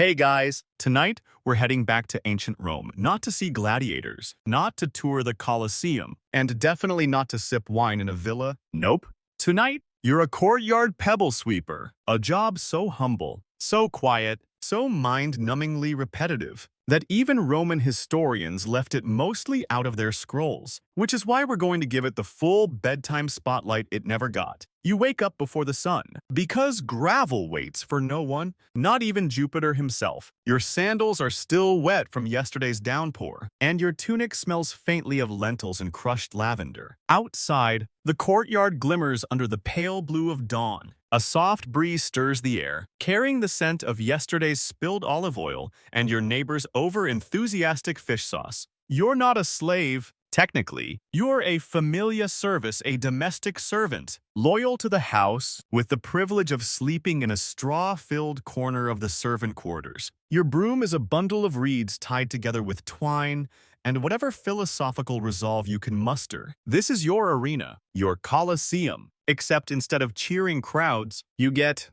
Hey guys, tonight we're heading back to ancient Rome, not to see gladiators, not to tour the Colosseum, and definitely not to sip wine in a villa. Nope. Tonight, you're a courtyard pebble sweeper, a job so humble, so quiet, so mind-numbingly repetitive, that even Roman historians left it mostly out of their scrolls, which is why we're going to give it the full bedtime spotlight it never got. You wake up before the sun, because gravel waits for no one, not even Jupiter himself. Your sandals are still wet from yesterday's downpour, and your tunic smells faintly of lentils and crushed lavender. Outside, the courtyard glimmers under the pale blue of dawn. A soft breeze stirs the air, carrying the scent of yesterday's spilled olive oil and your neighbor's over-enthusiastic fish sauce. You're not a slave. Technically, you're a familia service, a domestic servant, loyal to the house, with the privilege of sleeping in a straw-filled corner of the servant quarters. Your broom is a bundle of reeds tied together with twine and whatever philosophical resolve you can muster. This is your arena, your Colosseum, except instead of cheering crowds, you get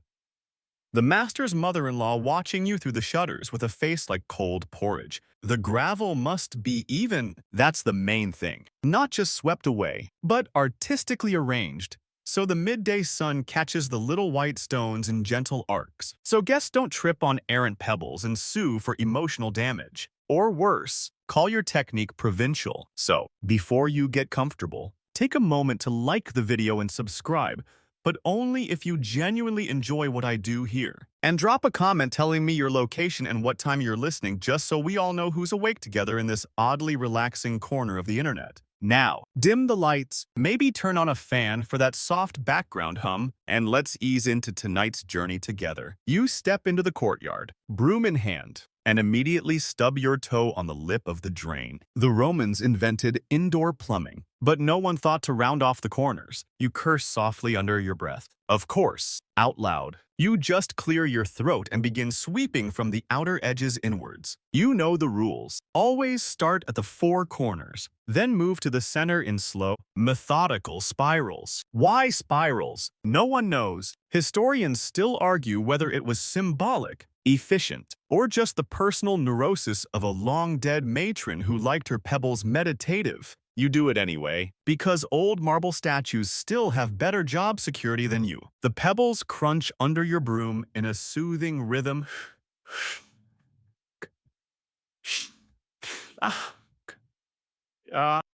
the master's mother-in-law watching you through the shutters with a face like cold porridge. The gravel must be even, that's the main thing. Not just swept away, but artistically arranged, so the midday sun catches the little white stones in gentle arcs. So guests don't trip on errant pebbles and sue for emotional damage. Or worse, call your technique provincial. So, before you get comfortable, take a moment to like the video and subscribe, but only if you genuinely enjoy what I do here. And drop a comment telling me your location and what time you're listening, just so we all know who's awake together in this oddly relaxing corner of the internet. Now, dim the lights, maybe turn on a fan for that soft background hum, and let's ease into tonight's journey together. You step into the courtyard, broom in hand, and immediately stub your toe on the lip of the drain. The Romans invented indoor plumbing, but no one thought to round off the corners. You curse softly under your breath. Of course, out loud. You just clear your throat and begin sweeping from the outer edges inwards. You know the rules. Always start at the four corners, then move to the center in slow, methodical spirals. Why spirals? No one knows. Historians still argue whether it was symbolic, efficient, or just the personal neurosis of a long-dead matron who liked her pebbles meditative. You do it anyway, because old marble statues still have better job security than you. The pebbles crunch under your broom in a soothing rhythm.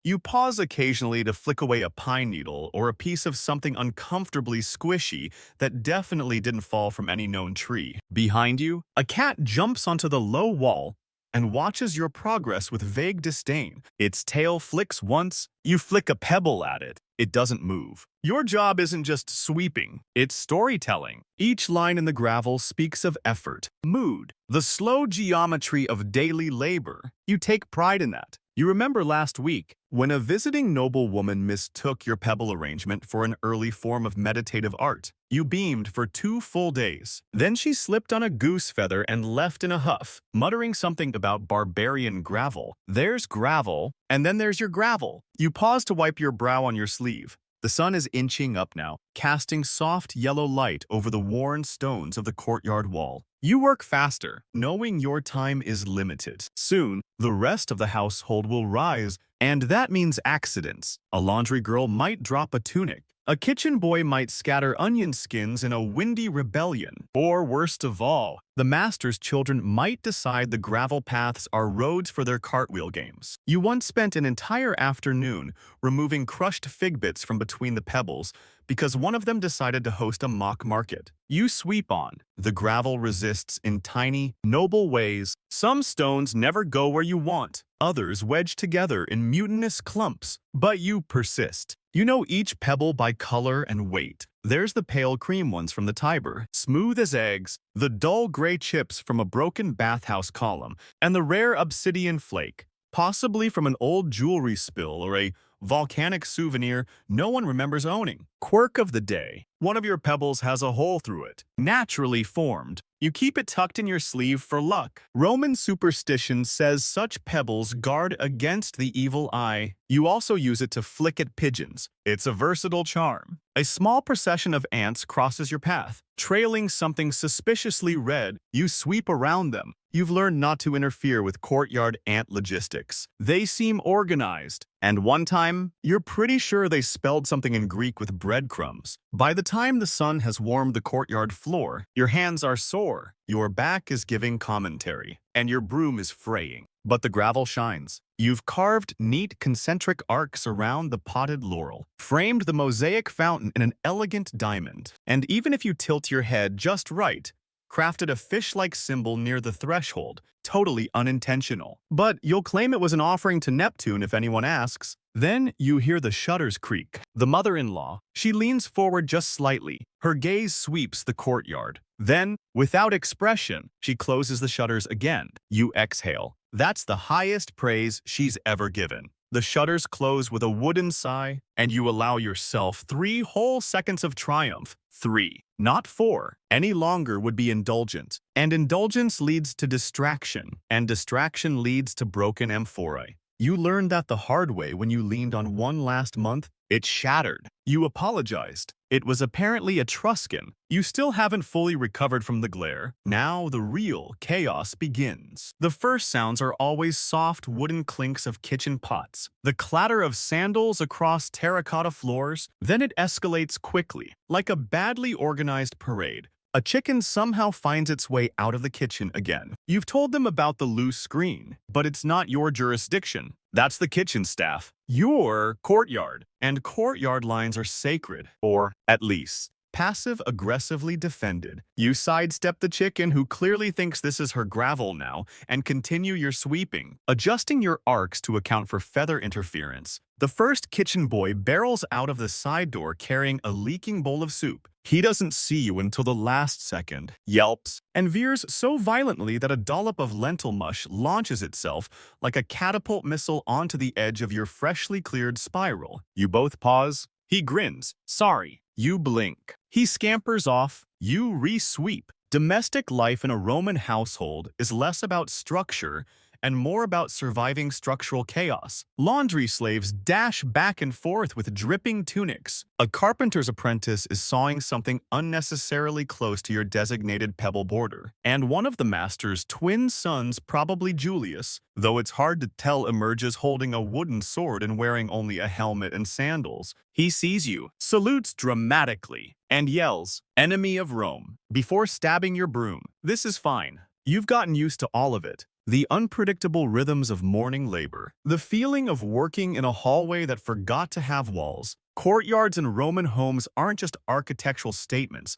You pause occasionally to flick away a pine needle or a piece of something uncomfortably squishy that definitely didn't fall from any known tree. Behind you, a cat jumps onto the low wall and watches your progress with vague disdain. Its tail flicks once, you flick a pebble at it. It doesn't move. Your job isn't just sweeping, it's storytelling. Each line in the gravel speaks of effort, mood, the slow geometry of daily labor. You take pride in that. You remember last week, when a visiting noblewoman mistook your pebble arrangement for an early form of meditative art. You beamed for 2 full days. Then she slipped on a goose feather and left in a huff, muttering something about barbarian gravel. There's gravel, and then there's your gravel. You pause to wipe your brow on your sleeve. The sun is inching up now, casting soft yellow light over the worn stones of the courtyard wall. You work faster, knowing your time is limited. Soon, the rest of the household will rise, and that means accidents. A laundry girl might drop a tunic. A kitchen boy might scatter onion skins in a windy rebellion. Or worst of all, the master's children might decide the gravel paths are roads for their cartwheel games. You once spent an entire afternoon removing crushed fig bits from between the pebbles because one of them decided to host a mock market. You sweep on. The gravel resists in tiny, noble ways. Some stones never go where you want. Others wedge together in mutinous clumps. But you persist. You know each pebble by color and weight. There's the pale cream ones from the Tiber, smooth as eggs, the dull gray chips from a broken bathhouse column, and the rare obsidian flake, possibly from an old jewelry spill or a volcanic souvenir no one remembers owning. Quirk of the day. One of your pebbles has a hole through it, naturally formed. You keep it tucked in your sleeve for luck. Roman superstition says such pebbles guard against the evil eye. You also use it to flick at pigeons. It's a versatile charm. A small procession of ants crosses your path. Trailing something suspiciously red, you sweep around them. You've learned not to interfere with courtyard ant logistics. They seem organized. And one time, you're pretty sure they spelled something in Greek with breadcrumbs. By the time the sun has warmed the courtyard floor, your hands are sore, your back is giving commentary, and your broom is fraying. But the gravel shines. You've carved neat concentric arcs around the potted laurel, framed the mosaic fountain in an elegant diamond, and even if you tilt your head just right, crafted a fish-like symbol near the threshold, totally unintentional. But you'll claim it was an offering to Neptune if anyone asks. Then you hear the shutters creak. The mother-in-law, she leans forward just slightly. Her gaze sweeps the courtyard. Then, without expression, she closes the shutters again. You exhale. That's the highest praise she's ever given. The shutters close with a wooden sigh, and you allow yourself 3 whole seconds of triumph. 3, not 4. Any longer would be indulgent. And indulgence leads to distraction, and distraction leads to broken amphorae. You learned that the hard way when you leaned on one last month. It shattered. You apologized. It was apparently Etruscan. You still haven't fully recovered from the glare. Now the real chaos begins. The first sounds are always soft wooden clinks of kitchen pots, the clatter of sandals across terracotta floors. Then it escalates quickly, like a badly organized parade. A chicken somehow finds its way out of the kitchen again. You've told them about the loose screen, but it's not your jurisdiction. That's the kitchen staff. Your courtyard. And courtyard lines are sacred, or at least passive-aggressively defended. You sidestep the chicken who clearly thinks this is her gravel now and continue your sweeping, adjusting your arcs to account for feather interference. The first kitchen boy barrels out of the side door carrying a leaking bowl of soup. He doesn't see you until the last second, yelps, and veers so violently that a dollop of lentil mush launches itself like a catapult missile onto the edge of your freshly cleared spiral. You both pause. He grins. Sorry. You blink. He scampers off. You re-sweep. Domestic life in a Roman household is less about structure and more about surviving structural chaos. Laundry slaves dash back and forth with dripping tunics. A carpenter's apprentice is sawing something unnecessarily close to your designated pebble border. And one of the master's twin sons, probably Julius, though it's hard to tell, emerges holding a wooden sword and wearing only a helmet and sandals. He sees you, salutes dramatically, and yells, "Enemy of Rome," before stabbing your broom. This is fine. You've gotten used to all of it. The unpredictable rhythms of morning labor, the feeling of working in a hallway that forgot to have walls. Courtyards in Roman homes aren't just architectural statements.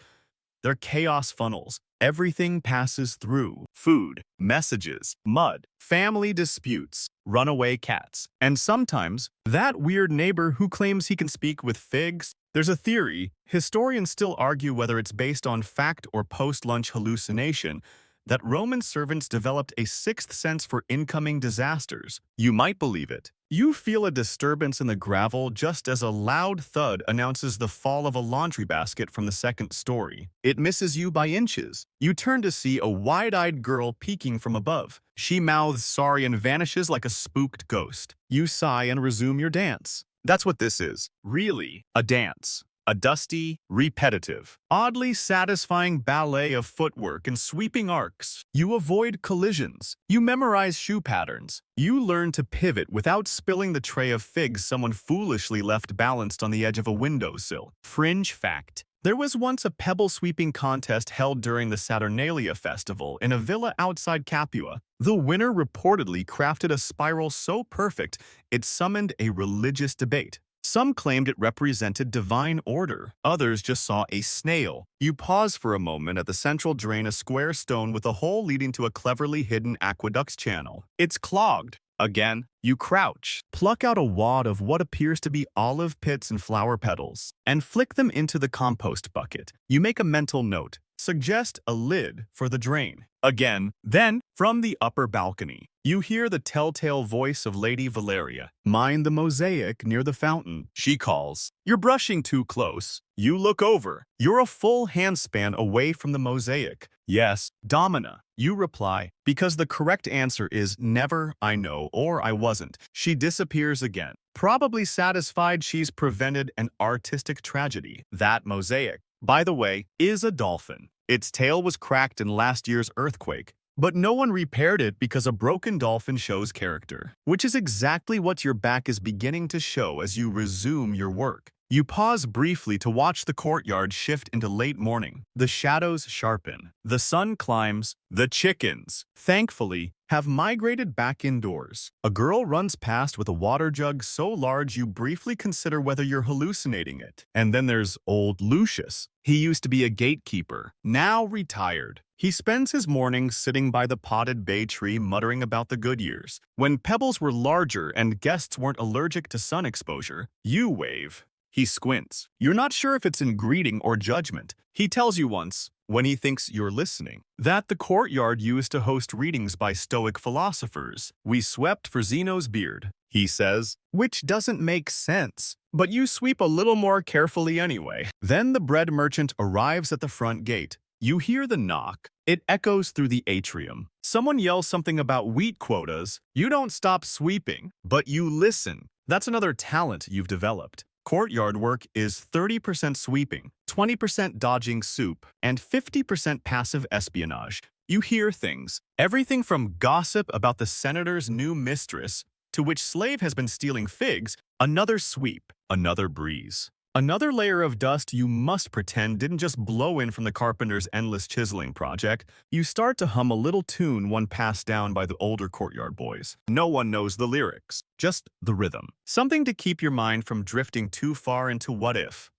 They're chaos funnels. Everything passes through. Food, messages, mud, family disputes, runaway cats, and sometimes that weird neighbor who claims he can speak with figs. There's a theory, historians still argue whether it's based on fact or post-lunch hallucination, that Roman servants developed a sixth sense for incoming disasters. You might believe it. You feel a disturbance in the gravel just as a loud thud announces the fall of a laundry basket from the second story. It misses you by inches. You turn to see a wide-eyed girl peeking from above. She mouths sorry and vanishes like a spooked ghost. You sigh and resume your dance. That's what this is. Really, a dance. A dusty, repetitive, oddly satisfying ballet of footwork and sweeping arcs. You avoid collisions. You memorize shoe patterns. You learn to pivot without spilling the tray of figs someone foolishly left balanced on the edge of a windowsill. Fringe fact. There was once a pebble sweeping contest held during the Saturnalia festival in a villa outside Capua. The winner reportedly crafted a spiral so perfect it summoned a religious debate. Some claimed it represented divine order. Others just saw a snail. You pause for a moment at the central drain, a square stone with a hole leading to a cleverly hidden aqueduct's channel. It's clogged. Again, you crouch, pluck out a wad of what appears to be olive pits and flower petals, and flick them into the compost bucket. You make a mental note. Suggest a lid for the drain. Again, then, from the upper balcony, You hear the telltale voice of Lady Valeria. Mind the mosaic near the fountain, she calls. You're brushing too close. You look over. You're a full handspan away from the mosaic. Yes, Domina, you reply, because the correct answer is never, I know, or I wasn't. She disappears again, probably satisfied she's prevented an artistic tragedy. That mosaic, by the way, is a dolphin. Its tail was cracked in last year's earthquake, but no one repaired it because a broken dolphin shows character, which is exactly what your back is beginning to show as you resume your work. You pause briefly to watch the courtyard shift into late morning. The shadows sharpen. The sun climbs. The chickens, thankfully, have migrated back indoors. A girl runs past with a water jug so large you briefly consider whether you're hallucinating it. And then there's old Lucius. He used to be a gatekeeper, now retired. He spends his mornings sitting by the potted bay tree muttering about the good years. When pebbles were larger and guests weren't allergic to sun exposure, you wave. He squints. You're not sure if it's in greeting or judgment. He tells you once, when he thinks you're listening, that the courtyard used to host readings by Stoic philosophers. We swept for Zeno's beard, he says, which doesn't make sense. But you sweep a little more carefully anyway. Then the bread merchant arrives at the front gate. You hear the knock. It echoes through the atrium. Someone yells something about wheat quotas. You don't stop sweeping, but you listen. That's another talent you've developed. Courtyard work is 30% sweeping, 20% dodging soup, and 50% passive espionage. You hear things, everything from gossip about the senator's new mistress, to which slave has been stealing figs, another sweep, another breeze. Another layer of dust you must pretend didn't just blow in from the carpenter's endless chiseling project. You start to hum a little tune one passed down by the older courtyard boys. No one knows the lyrics, just the rhythm. Something to keep your mind from drifting too far into what if.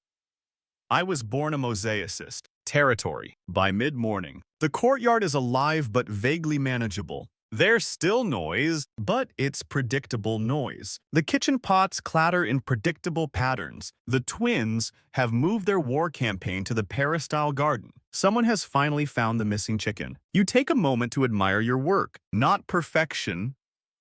I was born a mosaicist. Territory. By mid-morning, the courtyard is alive but vaguely manageable. There's still noise, but it's predictable noise. The kitchen pots clatter in predictable patterns. The twins have moved their war campaign to the peristyle garden. Someone has finally found the missing chicken. You take a moment to admire your work. Not perfection.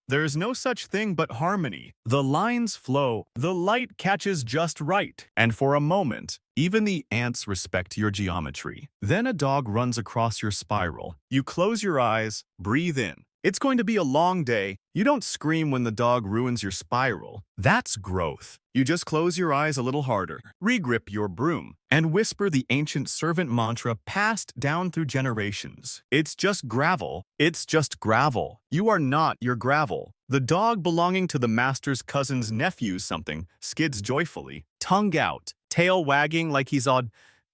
There's no such thing but harmony. The lines flow, the light catches just right, and for a moment, even the ants respect your geometry. Then a dog runs across your spiral. You close your eyes, breathe in. It's going to be a long day. You don't scream when the dog ruins your spiral. That's growth. You just close your eyes a little harder, regrip your broom, and whisper the ancient servant mantra passed down through generations. It's just gravel. It's just gravel. You are not your gravel. The dog belonging to the master's cousin's nephew something skids joyfully, tongue out, tail wagging like he's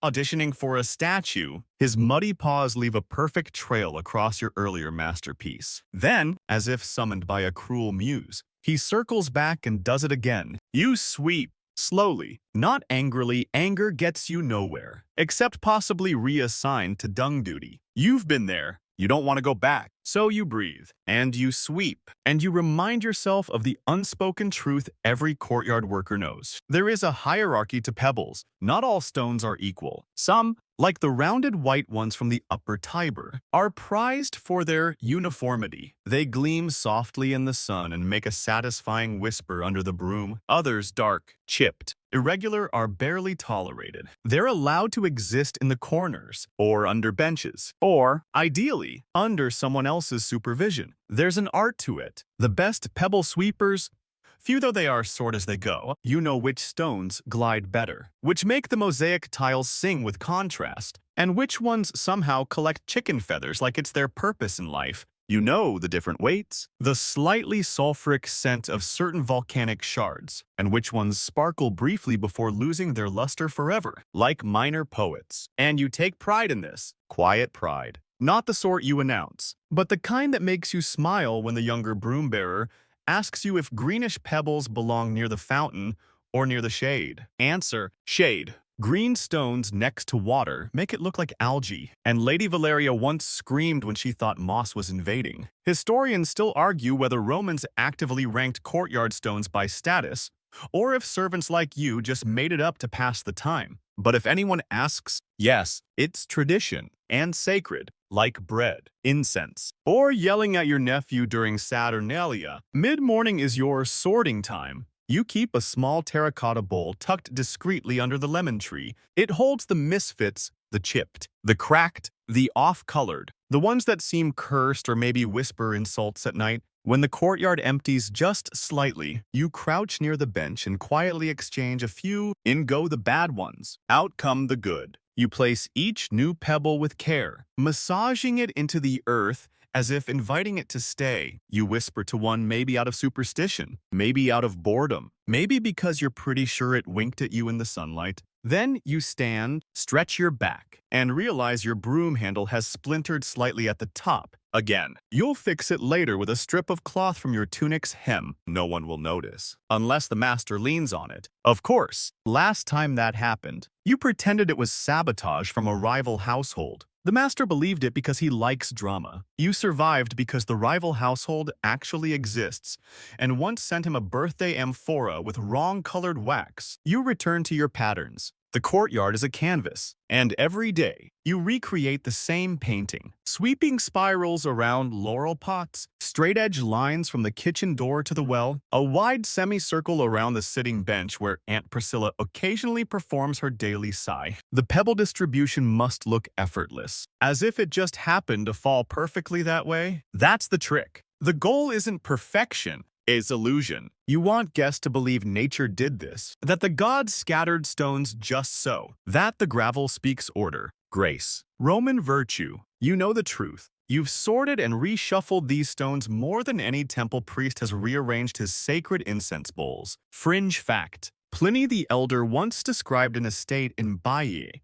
auditioning for a statue. His muddy paws leave a perfect trail across your earlier masterpiece. Then, as if summoned by a cruel muse, he circles back and does it again. You sweep. Slowly, not angrily. Anger gets you nowhere, except possibly reassigned to dung duty. You've been there. You don't want to go back. So you breathe, and you sweep, and you remind yourself of the unspoken truth every courtyard worker knows. There is a hierarchy to pebbles. Not all stones are equal. Some, like the rounded white ones from the upper Tiber, are prized for their uniformity. They gleam softly in the sun and make a satisfying whisper under the broom. Others, dark, chipped, irregular, are barely tolerated. They're allowed to exist in the corners, or under benches, or, ideally, under someone else's supervision. There's an art to it. The best pebble sweepers, few though they are, sort as they go, you know which stones glide better, which make the mosaic tiles sing with contrast, and which ones somehow collect chicken feathers like it's their purpose in life. You know the different weights, the slightly sulfuric scent of certain volcanic shards, and which ones sparkle briefly before losing their luster forever, like minor poets. And you take pride in this, quiet pride. Not the sort you announce, but the kind that makes you smile when the younger broom bearer asks you if greenish pebbles belong near the fountain or near the shade. Answer, shade. Green stones next to water make it look like algae, and Lady Valeria once screamed when she thought moss was invading. Historians still argue whether Romans actively ranked courtyard stones by status, or if servants like you just made it up to pass the time. But if anyone asks, yes, it's tradition and sacred. like bread, incense, or yelling at your nephew during Saturnalia. Mid-morning is your sorting time. You keep a small terracotta bowl tucked discreetly under the lemon tree. It holds the misfits, the chipped, the cracked, the off-colored, the ones that seem cursed or maybe whisper insults at night. When the courtyard empties just slightly, you crouch near the bench and quietly exchange a few. In go the bad ones. Out come the good. You place each new pebble with care, massaging it into the earth as if inviting it to stay. You whisper to one, maybe out of superstition, maybe out of boredom, maybe because you're pretty sure it winked at you in the sunlight. Then you stand, stretch your back, and realize your broom handle has splintered slightly at the top. Again, you'll fix it later with a strip of cloth from your tunic's hem. No one will notice, unless the master leans on it. Of course, last time that happened, you pretended it was sabotage from a rival household. The master believed it because he likes drama. You survived because the rival household actually exists, and once sent him a birthday amphora with wrong-colored wax. You return to your patterns. The courtyard is a canvas, and every day, you recreate the same painting. Sweeping spirals around laurel pots, straight-edge lines from the kitchen door to the well, a wide semicircle around the sitting bench where Aunt Priscilla occasionally performs her daily sigh. The pebble distribution must look effortless, as if it just happened to fall perfectly that way. That's the trick. The goal isn't perfection. Is illusion. You want guests to believe nature did this, that the gods scattered stones just so, that the gravel speaks order, grace, Roman virtue. You know the truth. You've sorted and reshuffled these stones more than any temple priest has rearranged his sacred incense bowls. Fringe fact. Pliny the Elder once described an estate in Baiae,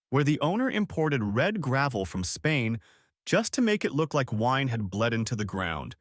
where the owner imported red gravel from Spain just to make it look like wine had bled into the ground.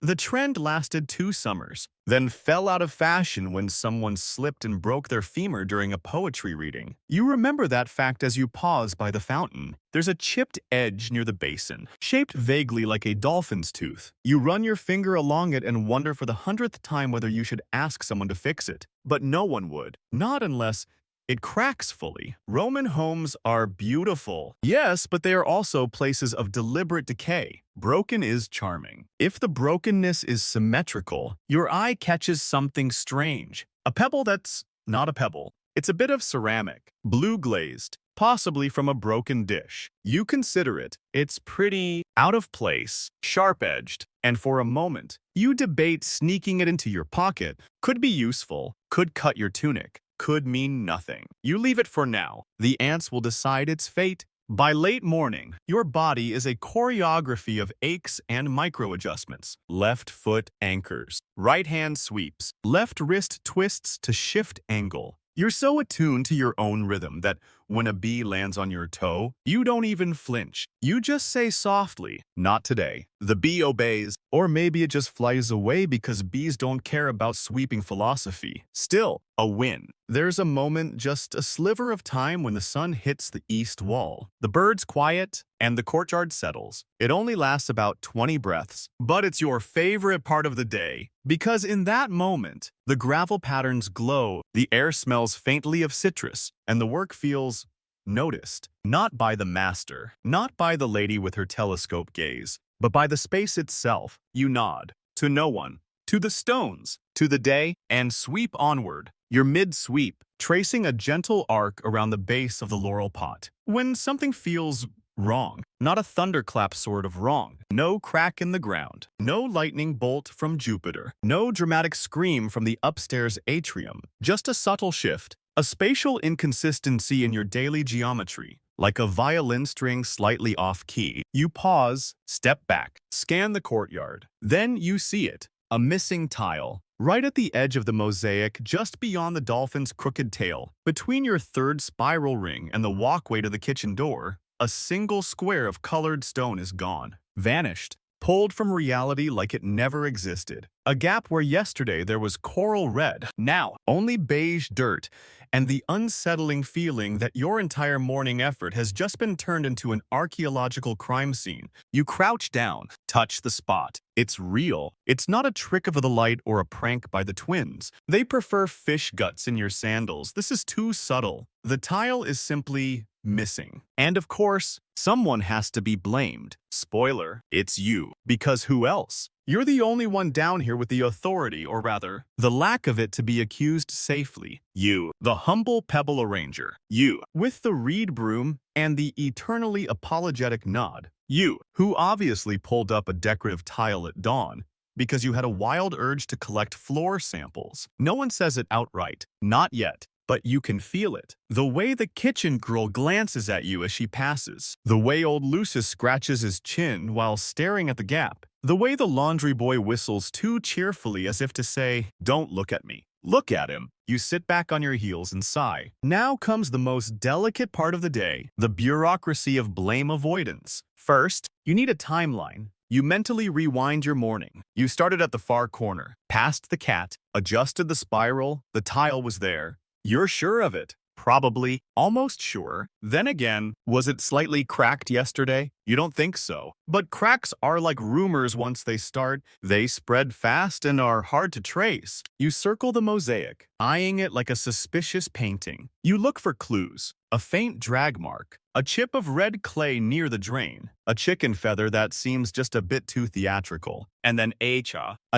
The trend lasted 2 summers, then fell out of fashion when someone slipped and broke their femur during a poetry reading. You remember that fact as you pause by the fountain. There's a chipped edge near the basin, shaped vaguely like a dolphin's tooth. You run your finger along it and wonder for the 100th time whether you should ask someone to fix it. But no one would. Not unless it cracks fully. Roman homes are beautiful. Yes, but they are also places of deliberate decay. Broken is charming. If the brokenness is symmetrical, your eye catches something strange. A pebble that's not a pebble. It's a bit of ceramic, blue glazed, possibly from a broken dish. You consider it. It's pretty out of place, sharp-edged, and for a moment, you debate sneaking it into your pocket. Could be useful, could cut your tunic, could mean nothing. You leave it for now. The ants will decide its fate. By late morning, your body is a choreography of aches and micro-adjustments. Left foot anchors, right hand sweeps, left wrist twists to shift angle. You're so attuned to your own rhythm that when a bee lands on your toe, you don't even flinch. You just say softly, "Not today." The bee obeys, or maybe it just flies away because bees don't care about sweeping philosophy. Still, a win. There's a moment, just a sliver of time when the sun hits the east wall. The birds quiet, and the courtyard settles. It only lasts about 20 breaths, but it's your favorite part of the day. Because in that moment, the gravel patterns glow, the air smells faintly of citrus, and the work feels noticed. Not by the master, not by the lady with her telescope gaze, but by the space itself. You nod. To no one. To the stones. To the day, and sweep onward. You're mid-sweep, tracing a gentle arc around the base of the laurel pot. When something feels wrong, not a thunderclap sort of wrong. No crack in the ground. No lightning bolt from Jupiter. No dramatic scream from the upstairs atrium. Just a subtle shift. A spatial inconsistency in your daily geometry, like a violin string slightly off-key. You pause, step back, scan the courtyard. Then you see it, a missing tile, right at the edge of the mosaic just beyond the dolphin's crooked tail. Between your third spiral ring and the walkway to the kitchen door, a single square of colored stone is gone, vanished, pulled from reality like it never existed. A gap where yesterday there was coral red, now only beige dirt, and the unsettling feeling that your entire morning effort has just been turned into an archaeological crime scene. You crouch down, touch the spot. It's real. It's not a trick of the light or a prank by the twins. They prefer fish guts in your sandals. This is too subtle. The tile is simply missing. And of course, someone has to be blamed. Spoiler, it's you. Because who else? You're the only one down here with the authority, or rather, the lack of it to be accused safely. You, the humble pebble arranger. You, with the reed broom and the eternally apologetic nod. You, who obviously pulled up a decorative tile at dawn because you had a wild urge to collect floor samples. No one says it outright. Not yet. But you can feel it. The way the kitchen girl glances at you as she passes. The way old Lucius scratches his chin while staring at the gap. The way the laundry boy whistles too cheerfully as if to say, "Don't look at me." Look at him. You sit back on your heels and sigh. Now comes the most delicate part of the day, the bureaucracy of blame avoidance. First, you need a timeline. You mentally rewind your morning. You started at the far corner, passed the cat, adjusted the spiral, the tile was there. You're sure of it. Probably. Almost sure. Then again, was it slightly cracked yesterday? You don't think so. But cracks are like rumors once they start. They spread fast and are hard to trace. You circle the mosaic, eyeing it like a suspicious painting. You look for clues. A faint drag mark. A chip of red clay near the drain. A chicken feather that seems just a bit too theatrical. And then a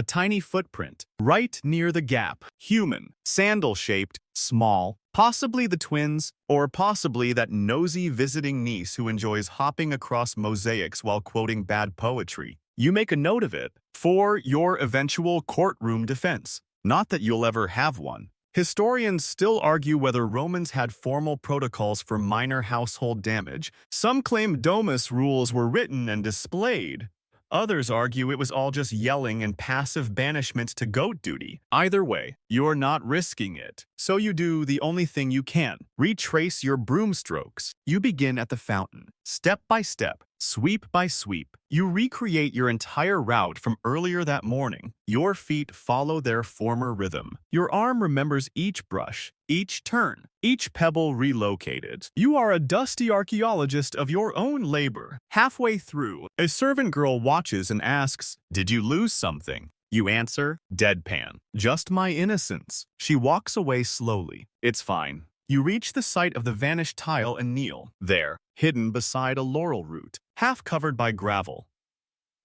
tiny footprint. Right near the gap. Human. Sandal-shaped. Small. Possibly the twins, or possibly that nosy visiting niece who enjoys hopping across mosaics while quoting bad poetry. You make a note of it for your eventual courtroom defense. Not that you'll ever have one. Historians still argue whether Romans had formal protocols for minor household damage. Some claim domus rules were written and displayed. Others argue it was all just yelling and passive banishment to goat duty. Either way, you're not risking it. So you do the only thing you can. Retrace your broom strokes. You begin at the fountain. Step by step, sweep by sweep. You recreate your entire route from earlier that morning. Your feet follow their former rhythm. Your arm remembers each brush, each turn, each pebble relocated. You are a dusty archaeologist of your own labor. Halfway through, a servant girl watches and asks, "Did you lose something?" You answer, deadpan, "Just my innocence." She walks away slowly. It's fine. You reach the site of the vanished tile and kneel. There, hidden beside a laurel root, half covered by gravel.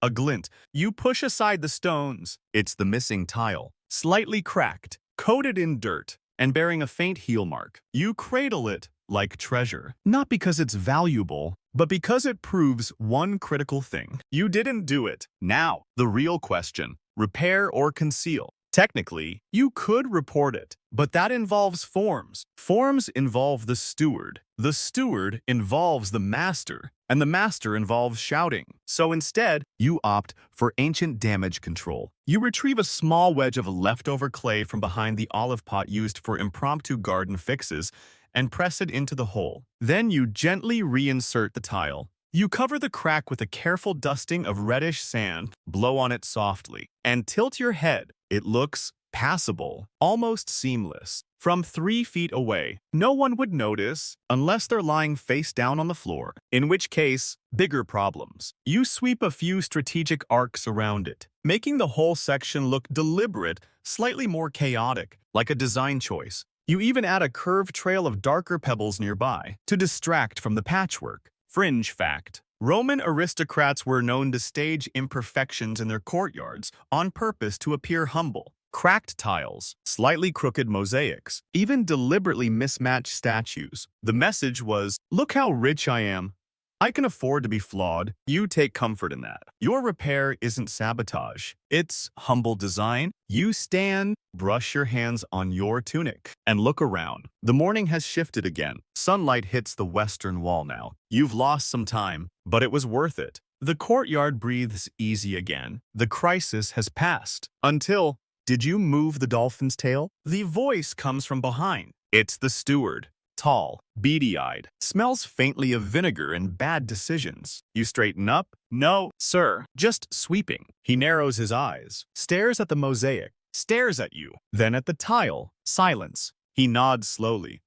A glint. You push aside the stones. It's the missing tile, slightly cracked, coated in dirt, and bearing a faint heel mark. You cradle it like treasure, not because it's valuable, but because it proves one critical thing. You didn't do it. Now, the real question. Repair or conceal. Technically, you could report it, but that involves forms. Forms involve the steward. The steward involves the master, and the master involves shouting. So instead, you opt for ancient damage control. You retrieve a small wedge of leftover clay from behind the olive pot used for impromptu garden fixes and press it into the hole. Then you gently reinsert the tile. You cover the crack with a careful dusting of reddish sand, blow on it softly, and tilt your head. It looks passable, almost seamless. From 3 feet away, no one would notice unless they're lying face down on the floor, in which case, bigger problems. You sweep a few strategic arcs around it, making the whole section look deliberate, slightly more chaotic, like a design choice. You even add a curved trail of darker pebbles nearby to distract from the patchwork. Fringe fact. Roman aristocrats were known to stage imperfections in their courtyards on purpose to appear humble. Cracked tiles, slightly crooked mosaics, even deliberately mismatched statues. The message was, "Look how rich I am. I can afford to be flawed." You take comfort in that. Your repair isn't sabotage. It's humble design. You stand, brush your hands on your tunic, and look around. The morning has shifted again. Sunlight hits the western wall now. You've lost some time, but it was worth it. The courtyard breathes easy again. The crisis has passed. Until, did you move the dolphin's tail? The voice comes from behind. It's the steward. tall, beady-eyed, smells faintly of vinegar and bad decisions. You straighten up? No, sir, just sweeping. He narrows his eyes, stares at the mosaic, stares at you, then at the tile. Silence. He nods slowly.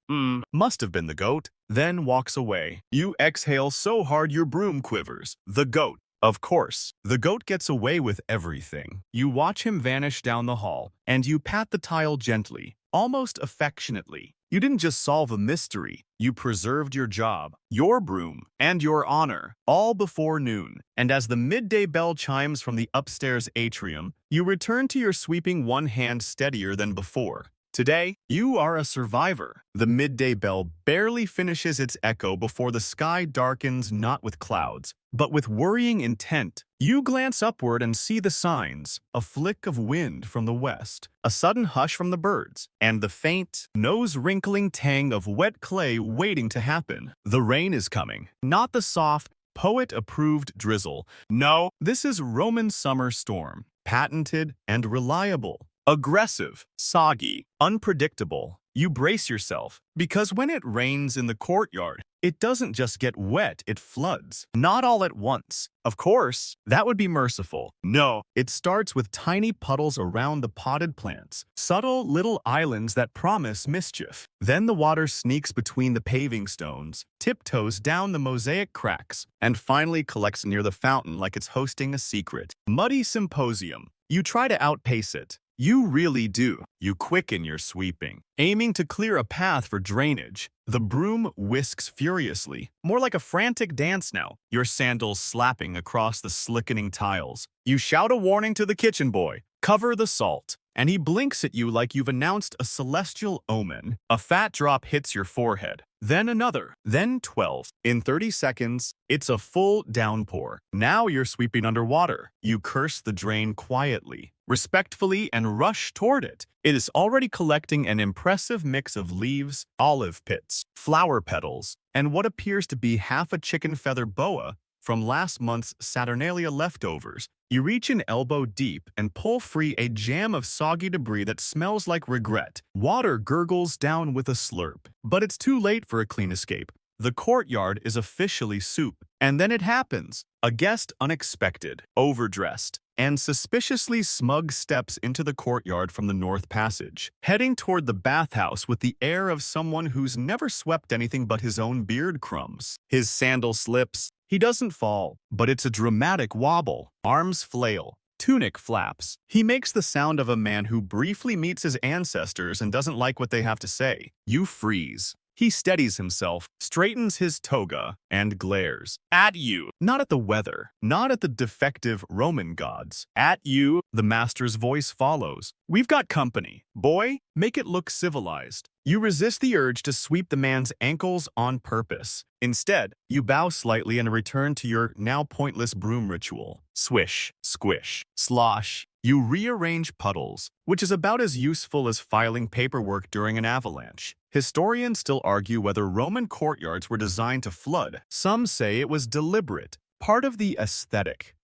Must have been the goat. Then walks away. You exhale so hard your broom quivers. The goat. Of course, the goat gets away with everything. You watch him vanish down the hall, and you pat the tile gently, almost affectionately. You didn't just solve a mystery, you preserved your job, your broom, and your honor, all before noon. And as the midday bell chimes from the upstairs atrium, you return to your sweeping, one hand steadier than before. Today, you are a survivor. The midday bell barely finishes its echo before the sky darkens, not with clouds, but with worrying intent. You glance upward and see the signs, a flick of wind from the west, a sudden hush from the birds, and the faint, nose-wrinkling tang of wet clay waiting to happen. The rain is coming, not the soft, poet-approved drizzle. No, this is Roman summer storm, patented and reliable. Aggressive, soggy, unpredictable. You brace yourself, because when it rains in the courtyard, it doesn't just get wet, it floods. Not all at once. Of course, that would be merciful. No, it starts with tiny puddles around the potted plants, subtle little islands that promise mischief. Then the water sneaks between the paving stones, tiptoes down the mosaic cracks, and finally collects near the fountain like it's hosting a secret. Muddy symposium. You try to outpace it. You really do. You quicken your sweeping, aiming to clear a path for drainage. The broom whisks furiously, more like a frantic dance now, your sandals slapping across the slickening tiles. You shout a warning to the kitchen boy, cover the salt, and he blinks at you like you've announced a celestial omen. A fat drop hits your forehead, then another, then 12. In 30 seconds, it's a full downpour. Now you're sweeping underwater. You curse the drain quietly, respectfully, and rush toward it. It is already collecting an impressive mix of leaves, olive pits, flower petals, and what appears to be half a chicken feather boa from last month's Saturnalia leftovers. You reach in elbow deep and pull free a jam of soggy debris that smells like regret. Water gurgles down with a slurp, but it's too late for a clean escape. The courtyard is officially soup. And then it happens. A guest unexpected, overdressed, and suspiciously smug steps into the courtyard from the north passage, heading toward the bathhouse with the air of someone who's never swept anything but his own beard crumbs. His sandal slips. He doesn't fall, but it's a dramatic wobble. Arms flail. Tunic flaps. He makes the sound of a man who briefly meets his ancestors and doesn't like what they have to say. You freeze. He steadies himself, straightens his toga, and glares. At you. Not at the weather. Not at the defective Roman gods. At you, the master's voice follows. We've got company. Boy, make it look civilized. You resist the urge to sweep the man's ankles on purpose. Instead, you bow slightly and return to your now pointless broom ritual. Swish, squish, slosh. You rearrange puddles, which is about as useful as filing paperwork during an avalanche. Historians still argue whether Roman courtyards were designed to flood. Some say it was deliberate, part of the aesthetic.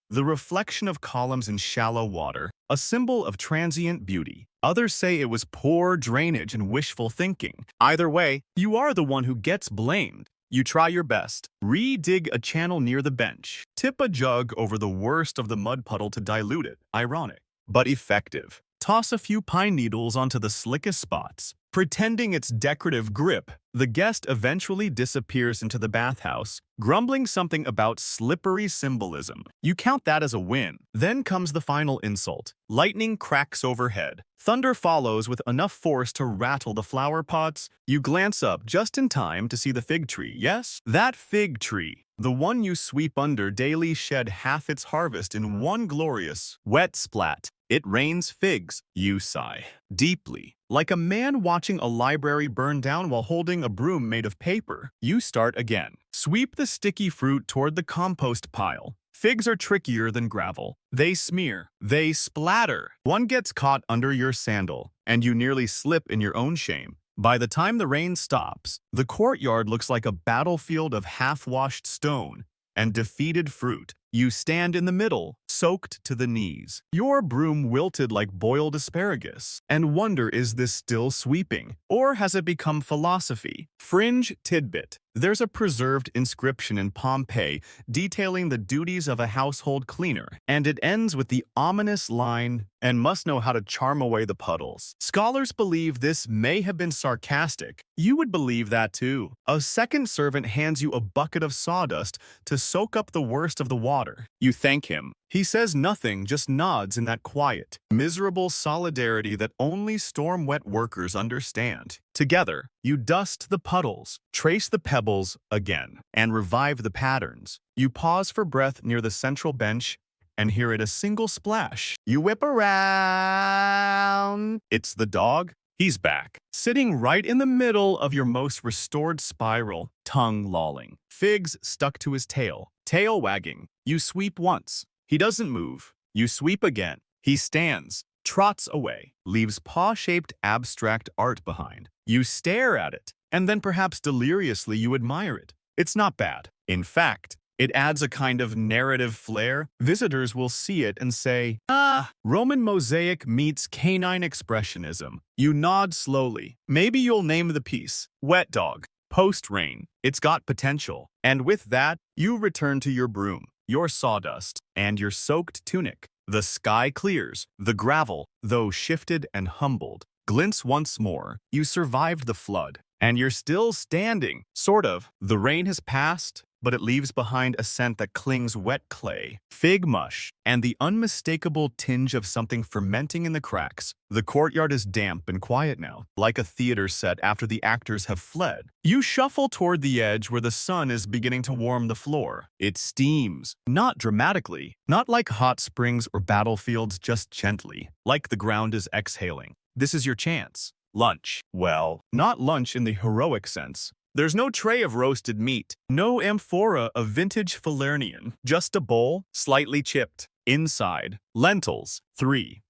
The reflection of columns in shallow water, a symbol of transient beauty. Others say it was poor drainage and wishful thinking. Either way, you are the one who gets blamed. You try your best. Re-dig a channel near the bench. Tip a jug over the worst of the mud puddle to dilute it. Ironic, but effective. Toss a few pine needles onto the slickest spots. Pretending it's decorative grip, the guest eventually disappears into the bathhouse, grumbling something about slippery symbolism. You count that as a win. Then comes the final insult. Lightning cracks overhead. Thunder follows with enough force to rattle the flower pots. You glance up just in time to see the fig tree. Yes, that fig tree. The one you sweep under daily shed half its harvest in one glorious, wet splat. It rains figs. You sigh. Deeply. Like a man watching a library burn down while holding a broom made of paper. You start again. Sweep the sticky fruit toward the compost pile. Figs are trickier than gravel. They smear. They splatter. One gets caught under your sandal, and you nearly slip in your own shame. By the time the rain stops, the courtyard looks like a battlefield of half-washed stone and defeated fruit. You stand in the middle, soaked to the knees. Your broom wilted like boiled asparagus. And wonder, is this still sweeping? Or has it become philosophy? Fringe tidbit. There's a preserved inscription in Pompeii detailing the duties of a household cleaner, and it ends with the ominous line, "and must know how to charm away the puddles." Scholars believe this may have been sarcastic. You would believe that too. A second servant hands you a bucket of sawdust to soak up the worst of the water. You thank him. He says nothing, just nods in that quiet, miserable solidarity that only storm-wet workers understand. Together, you dust the puddles, trace the pebbles again, and revive the patterns. You pause for breath near the central bench and hear it a single splash. You whip around. It's the dog. He's back, sitting right in the middle of your most restored spiral, tongue lolling, figs stuck to his tail wagging. You sweep once. He doesn't move. You sweep again. He stands, trots away, leaves paw-shaped abstract art behind. You stare at it, and then perhaps deliriously you admire it. It's not bad. In fact, it adds a kind of narrative flair. Visitors will see it and say, "Ah, Roman mosaic meets canine expressionism." You nod slowly. Maybe you'll name the piece Wet Dog. Post-rain. It's got potential. And with that, you return to your broom, your sawdust, and your soaked tunic. The sky clears. The gravel, though shifted and humbled, glints once more. You survived the flood, and you're still standing. Sort of. The rain has passed, but it leaves behind a scent that clings wet clay, fig mush, and the unmistakable tinge of something fermenting in the cracks. The courtyard is damp and quiet now, like a theater set after the actors have fled. You shuffle toward the edge where the sun is beginning to warm the floor. It steams, not dramatically, not like hot springs or battlefields, just gently, like the ground is exhaling. This is your chance. Lunch. Well, not lunch in the heroic sense. There's no tray of roasted meat, no amphora of vintage Falernian, just a bowl, slightly chipped. Inside, lentils, 3.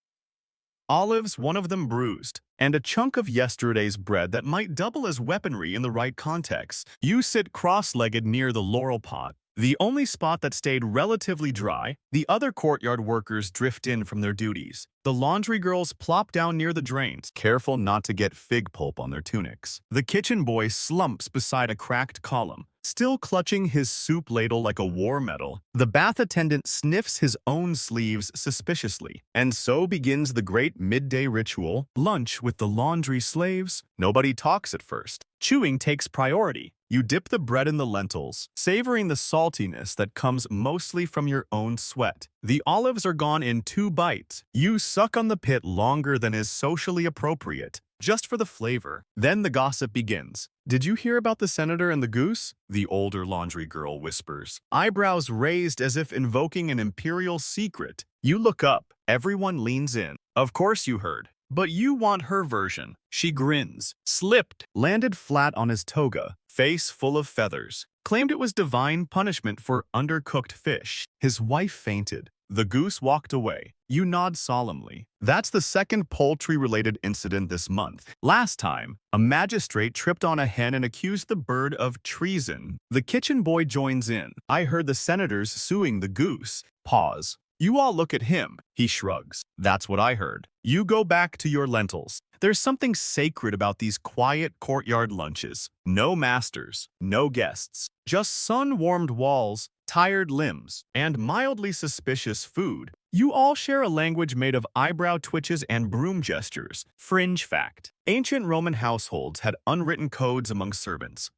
Olives, one of them bruised, and a chunk of yesterday's bread that might double as weaponry in the right context. You sit cross-legged near the laurel pot, the only spot that stayed relatively dry. The other courtyard workers drift in from their duties. The laundry girls plop down near the drains, careful not to get fig pulp on their tunics. The kitchen boy slumps beside a cracked column, still clutching his soup ladle like a war medal. The bath attendant sniffs his own sleeves suspiciously. And so begins the great midday ritual, lunch with the laundry slaves. Nobody talks at first. Chewing takes priority. You dip the bread in the lentils, savoring the saltiness that comes mostly from your own sweat. The olives are gone in 2 bites. You suck on the pit longer than is socially appropriate, just for the flavor. Then the gossip begins. "Did you hear about the senator and the goose?" the older laundry girl whispers, eyebrows raised as if invoking an imperial secret. You look up. Everyone leans in. Of course you heard. But you want her version. She grins, slipped, landed flat on his toga, face full of feathers, claimed it was divine punishment for undercooked fish. His wife fainted. The goose walked away. You nod solemnly. That's the second poultry-related incident this month. Last time, a magistrate tripped on a hen and accused the bird of treason. The kitchen boy joins in. "I heard the senators suing the goose." Pause. You all look at him. He shrugs. "That's what I heard." You go back to your lentils. There's something sacred about these quiet courtyard lunches. No masters, no guests, just sun-warmed walls, tired limbs, and mildly suspicious food. You all share a language made of eyebrow twitches and broom gestures. Fringe fact. Ancient Roman households had unwritten codes among servants.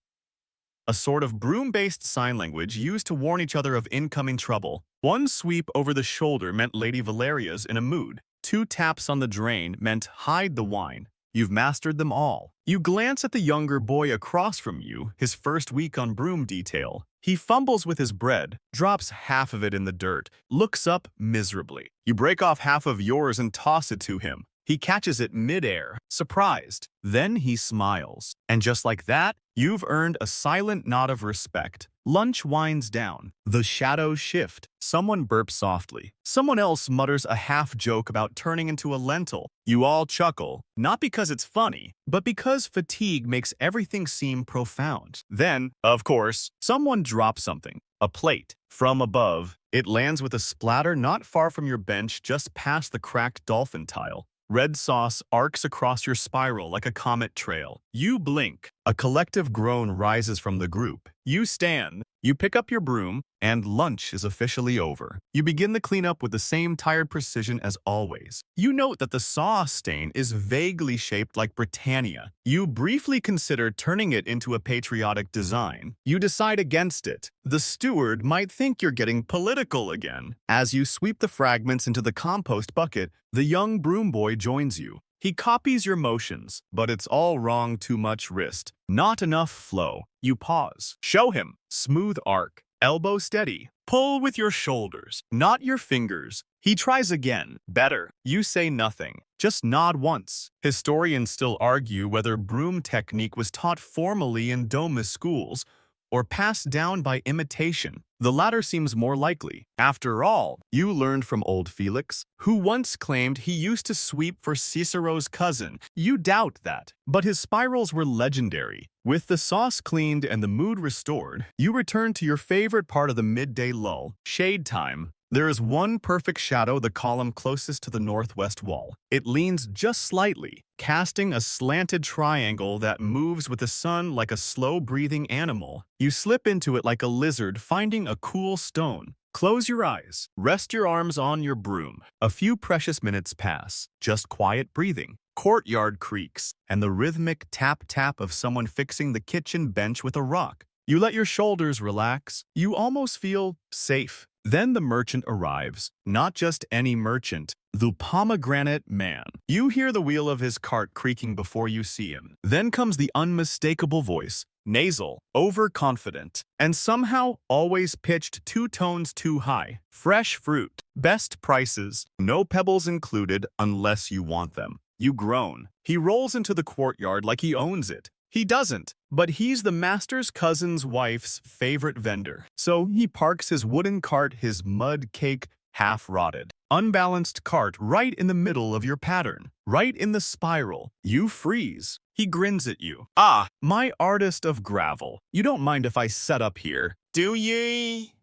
A sort of broom-based sign language used to warn each other of incoming trouble. One sweep over the shoulder meant Lady Valeria's in a mood. 2 taps on the drain meant hide the wine. You've mastered them all. You glance at the younger boy across from you, his first week on broom detail. He fumbles with his bread, drops half of it in the dirt, looks up miserably. You break off half of yours and toss it to him. He catches it midair, surprised. Then he smiles. And just like that, you've earned a silent nod of respect. Lunch winds down. The shadows shift. Someone burps softly. Someone else mutters a half-joke about turning into a lentil. You all chuckle, not because it's funny, but because fatigue makes everything seem profound. Then, of course, someone drops something. A plate. From above, it lands with a splatter not far from your bench just past the cracked dolphin tile. Red sauce arcs across your spiral like a comet trail. You blink. A collective groan rises from the group. You stand. You pick up your broom, and lunch is officially over. You begin the cleanup with the same tired precision as always. You note that the sauce stain is vaguely shaped like Britannia. You briefly consider turning it into a patriotic design. You decide against it. The steward might think you're getting political again. As you sweep the fragments into the compost bucket, the young broom boy joins you. He copies your motions, but it's all wrong. Too much wrist. Not enough flow. You pause. Show him. Smooth arc. Elbow steady. Pull with your shoulders, not your fingers. He tries again. Better. You say nothing. Just nod once. Historians still argue whether broom technique was taught formally in Domus schools or passed down by imitation. The latter seems more likely. After all, you learned from old Felix, who once claimed he used to sweep for Cicero's cousin. You doubt that, but his spirals were legendary. With the sauce cleaned and the mood restored, you return to your favorite part of the midday lull, shade time. There is one perfect shadow, the column closest to the northwest wall. It leans just slightly, casting a slanted triangle that moves with the sun like a slow-breathing animal. You slip into it like a lizard finding a cool stone. Close your eyes. Rest your arms on your broom. A few precious minutes pass, just quiet breathing. Courtyard creaks, and the rhythmic tap-tap of someone fixing the kitchen bench with a rock. You let your shoulders relax. You almost feel safe. Then the merchant arrives. Not just any merchant, the pomegranate man. You hear the wheel of his cart creaking before you see him. Then comes the unmistakable voice, nasal, overconfident, and somehow always pitched 2 tones too high. Fresh fruit. Best prices. No pebbles included unless you want them. You groan. He rolls into the courtyard like he owns it. He doesn't, but he's the master's cousin's wife's favorite vendor. So he parks his wooden cart, his mud cake, half-rotted, unbalanced cart right in the middle of your pattern, right in the spiral. You freeze. He grins at you. Ah, my artist of gravel. You don't mind if I set up here, do ye?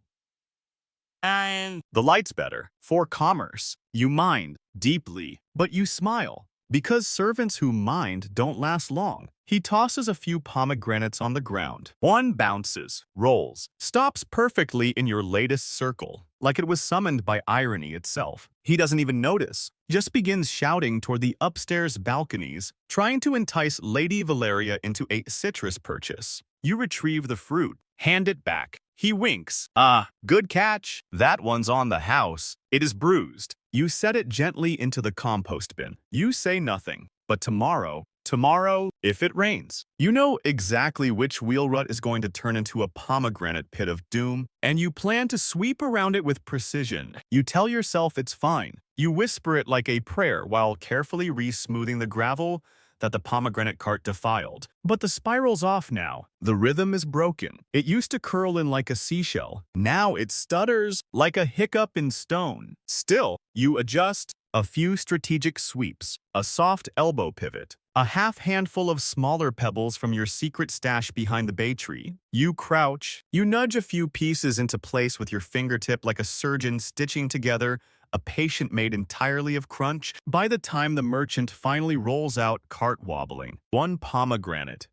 And the light's better. For commerce. You mind, deeply, but you smile. Because servants who mind don't last long. He tosses a few pomegranates on the ground. One bounces, rolls, stops perfectly in your latest circle, like it was summoned by irony itself. He doesn't even notice, just begins shouting toward the upstairs balconies, trying to entice Lady Valeria into a citrus purchase. You retrieve the fruit, hand it back. He winks. Ah, good catch. That one's on the house. It is bruised. You set it gently into the compost bin. You say nothing, but tomorrow, if it rains, you know exactly which wheel rut is going to turn into a pomegranate pit of doom, and you plan to sweep around it with precision. You tell yourself it's fine. You whisper it like a prayer while carefully re-smoothing the gravel that the pomegranate cart defiled. But the spiral's off now. The rhythm is broken. It used to curl in like a seashell. Now it stutters like a hiccup in stone. Still, you adjust. A few strategic sweeps, a soft elbow pivot, a half-handful of smaller pebbles from your secret stash behind the bay tree. You crouch. You nudge a few pieces into place with your fingertip like a surgeon stitching together a patient made entirely of crunch. By the time the merchant finally rolls out, cart wobbling, one pomegranate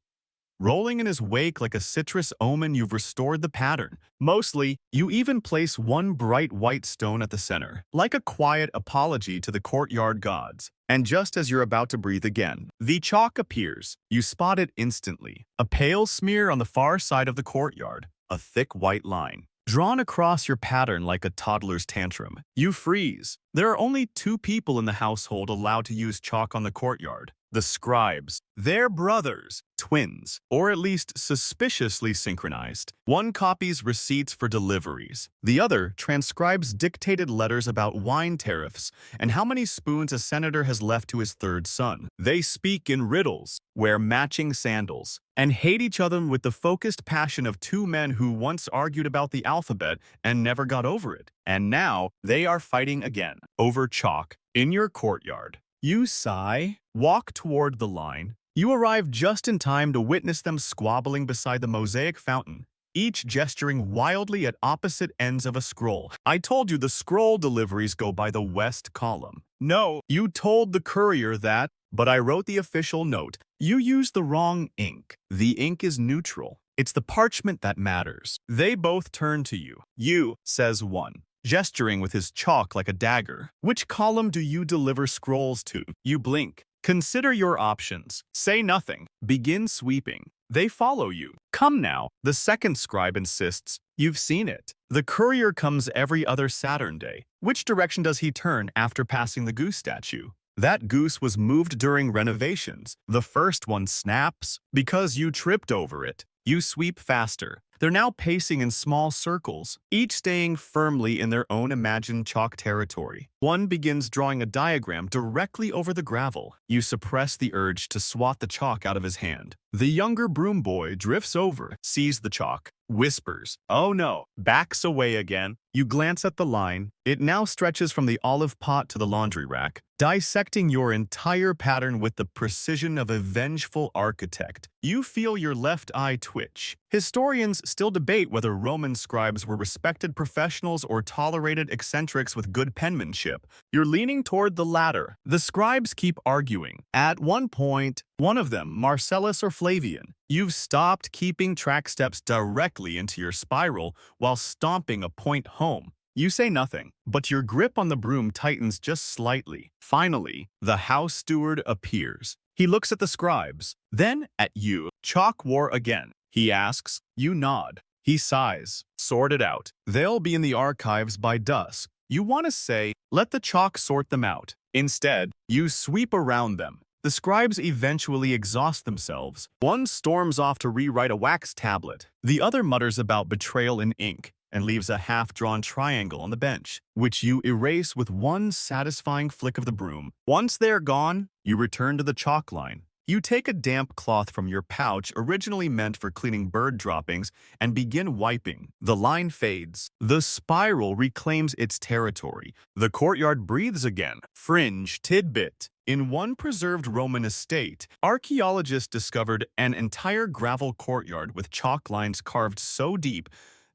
rolling in his wake like a citrus omen, you've restored the pattern. Mostly, you even place one bright white stone at the center, like a quiet apology to the courtyard gods. And just as you're about to breathe again, the chalk appears. You spot it instantly. A pale smear on the far side of the courtyard, a thick white line drawn across your pattern like a toddler's tantrum. You freeze. There are only 2 people in the household allowed to use chalk on the courtyard. The scribes. They're brothers, twins, or at least suspiciously synchronized. One copies receipts for deliveries. The other transcribes dictated letters about wine tariffs and how many spoons a senator has left to his 3rd son. They speak in riddles, wear matching sandals, and hate each other with the focused passion of 2 men who once argued about the alphabet and never got over it. And now they are fighting again, over chalk, in your courtyard. You sigh, walk toward the line. You arrive just in time to witness them squabbling beside the mosaic fountain. each gesturing wildly at opposite ends of a scroll. I told you the scroll deliveries go by the west column. No, you told the courier that, but I wrote the official note. You used the wrong ink. The ink is neutral. It's the parchment that matters. They both turn to you. You, says one, gesturing with his chalk like a dagger. Which column do you deliver scrolls to? You blink. Consider your options. Say nothing. Begin sweeping. They follow you. Come now. The second scribe insists. You've seen it. The courier comes every other Saturn day. Which direction does he turn after passing the goose statue? That goose was moved during renovations. The first one snaps because you tripped over it. You sweep faster. They're now pacing in small circles, each staying firmly in their own imagined chalk territory. One begins drawing a diagram directly over the gravel. You suppress the urge to swat the chalk out of his hand. The younger broom boy drifts over, sees the chalk, whispers, "Oh no," backs away again. You glance at the line. It now stretches from the olive pot to the laundry rack, dissecting your entire pattern with the precision of a vengeful architect. You feel your left eye twitch. Historians still debate whether Roman scribes were respected professionals or tolerated eccentrics with good penmanship. You're leaning toward the latter. The scribes keep arguing. At one point, one of them, Marcellus or Flavian, you've stopped keeping track steps directly into your spiral while stomping a point home. You say nothing, but your grip on the broom tightens just slightly. Finally, the house steward appears. He looks at the scribes, then at you. Chalk war again. He asks. You nod. He sighs. Sort it out. They'll be in the archives by dusk. You want to say, let the chalk sort them out. Instead, you sweep around them. The scribes eventually exhaust themselves. One storms off to rewrite a wax tablet. The other mutters about betrayal in ink and leaves a half-drawn triangle on the bench, which you erase with one satisfying flick of the broom. Once they're gone, you return to the chalk line. You take a damp cloth from your pouch originally meant for cleaning bird droppings and begin wiping. The line fades. The spiral reclaims its territory. The courtyard breathes again. Fringe tidbit. In one preserved Roman estate, archaeologists discovered an entire gravel courtyard with chalk lines carved so deep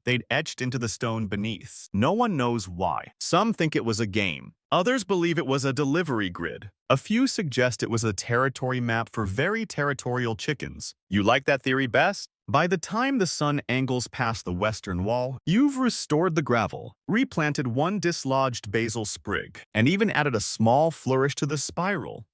they'd etched into the stone beneath. No one knows why. Some think it was a game. Others believe it was a delivery grid. A few suggest it was a territory map for very territorial chickens. You like that theory best? By the time the sun angles past the western wall, you've restored the gravel, replanted one dislodged basil sprig, and even added a small flourish to the spiral.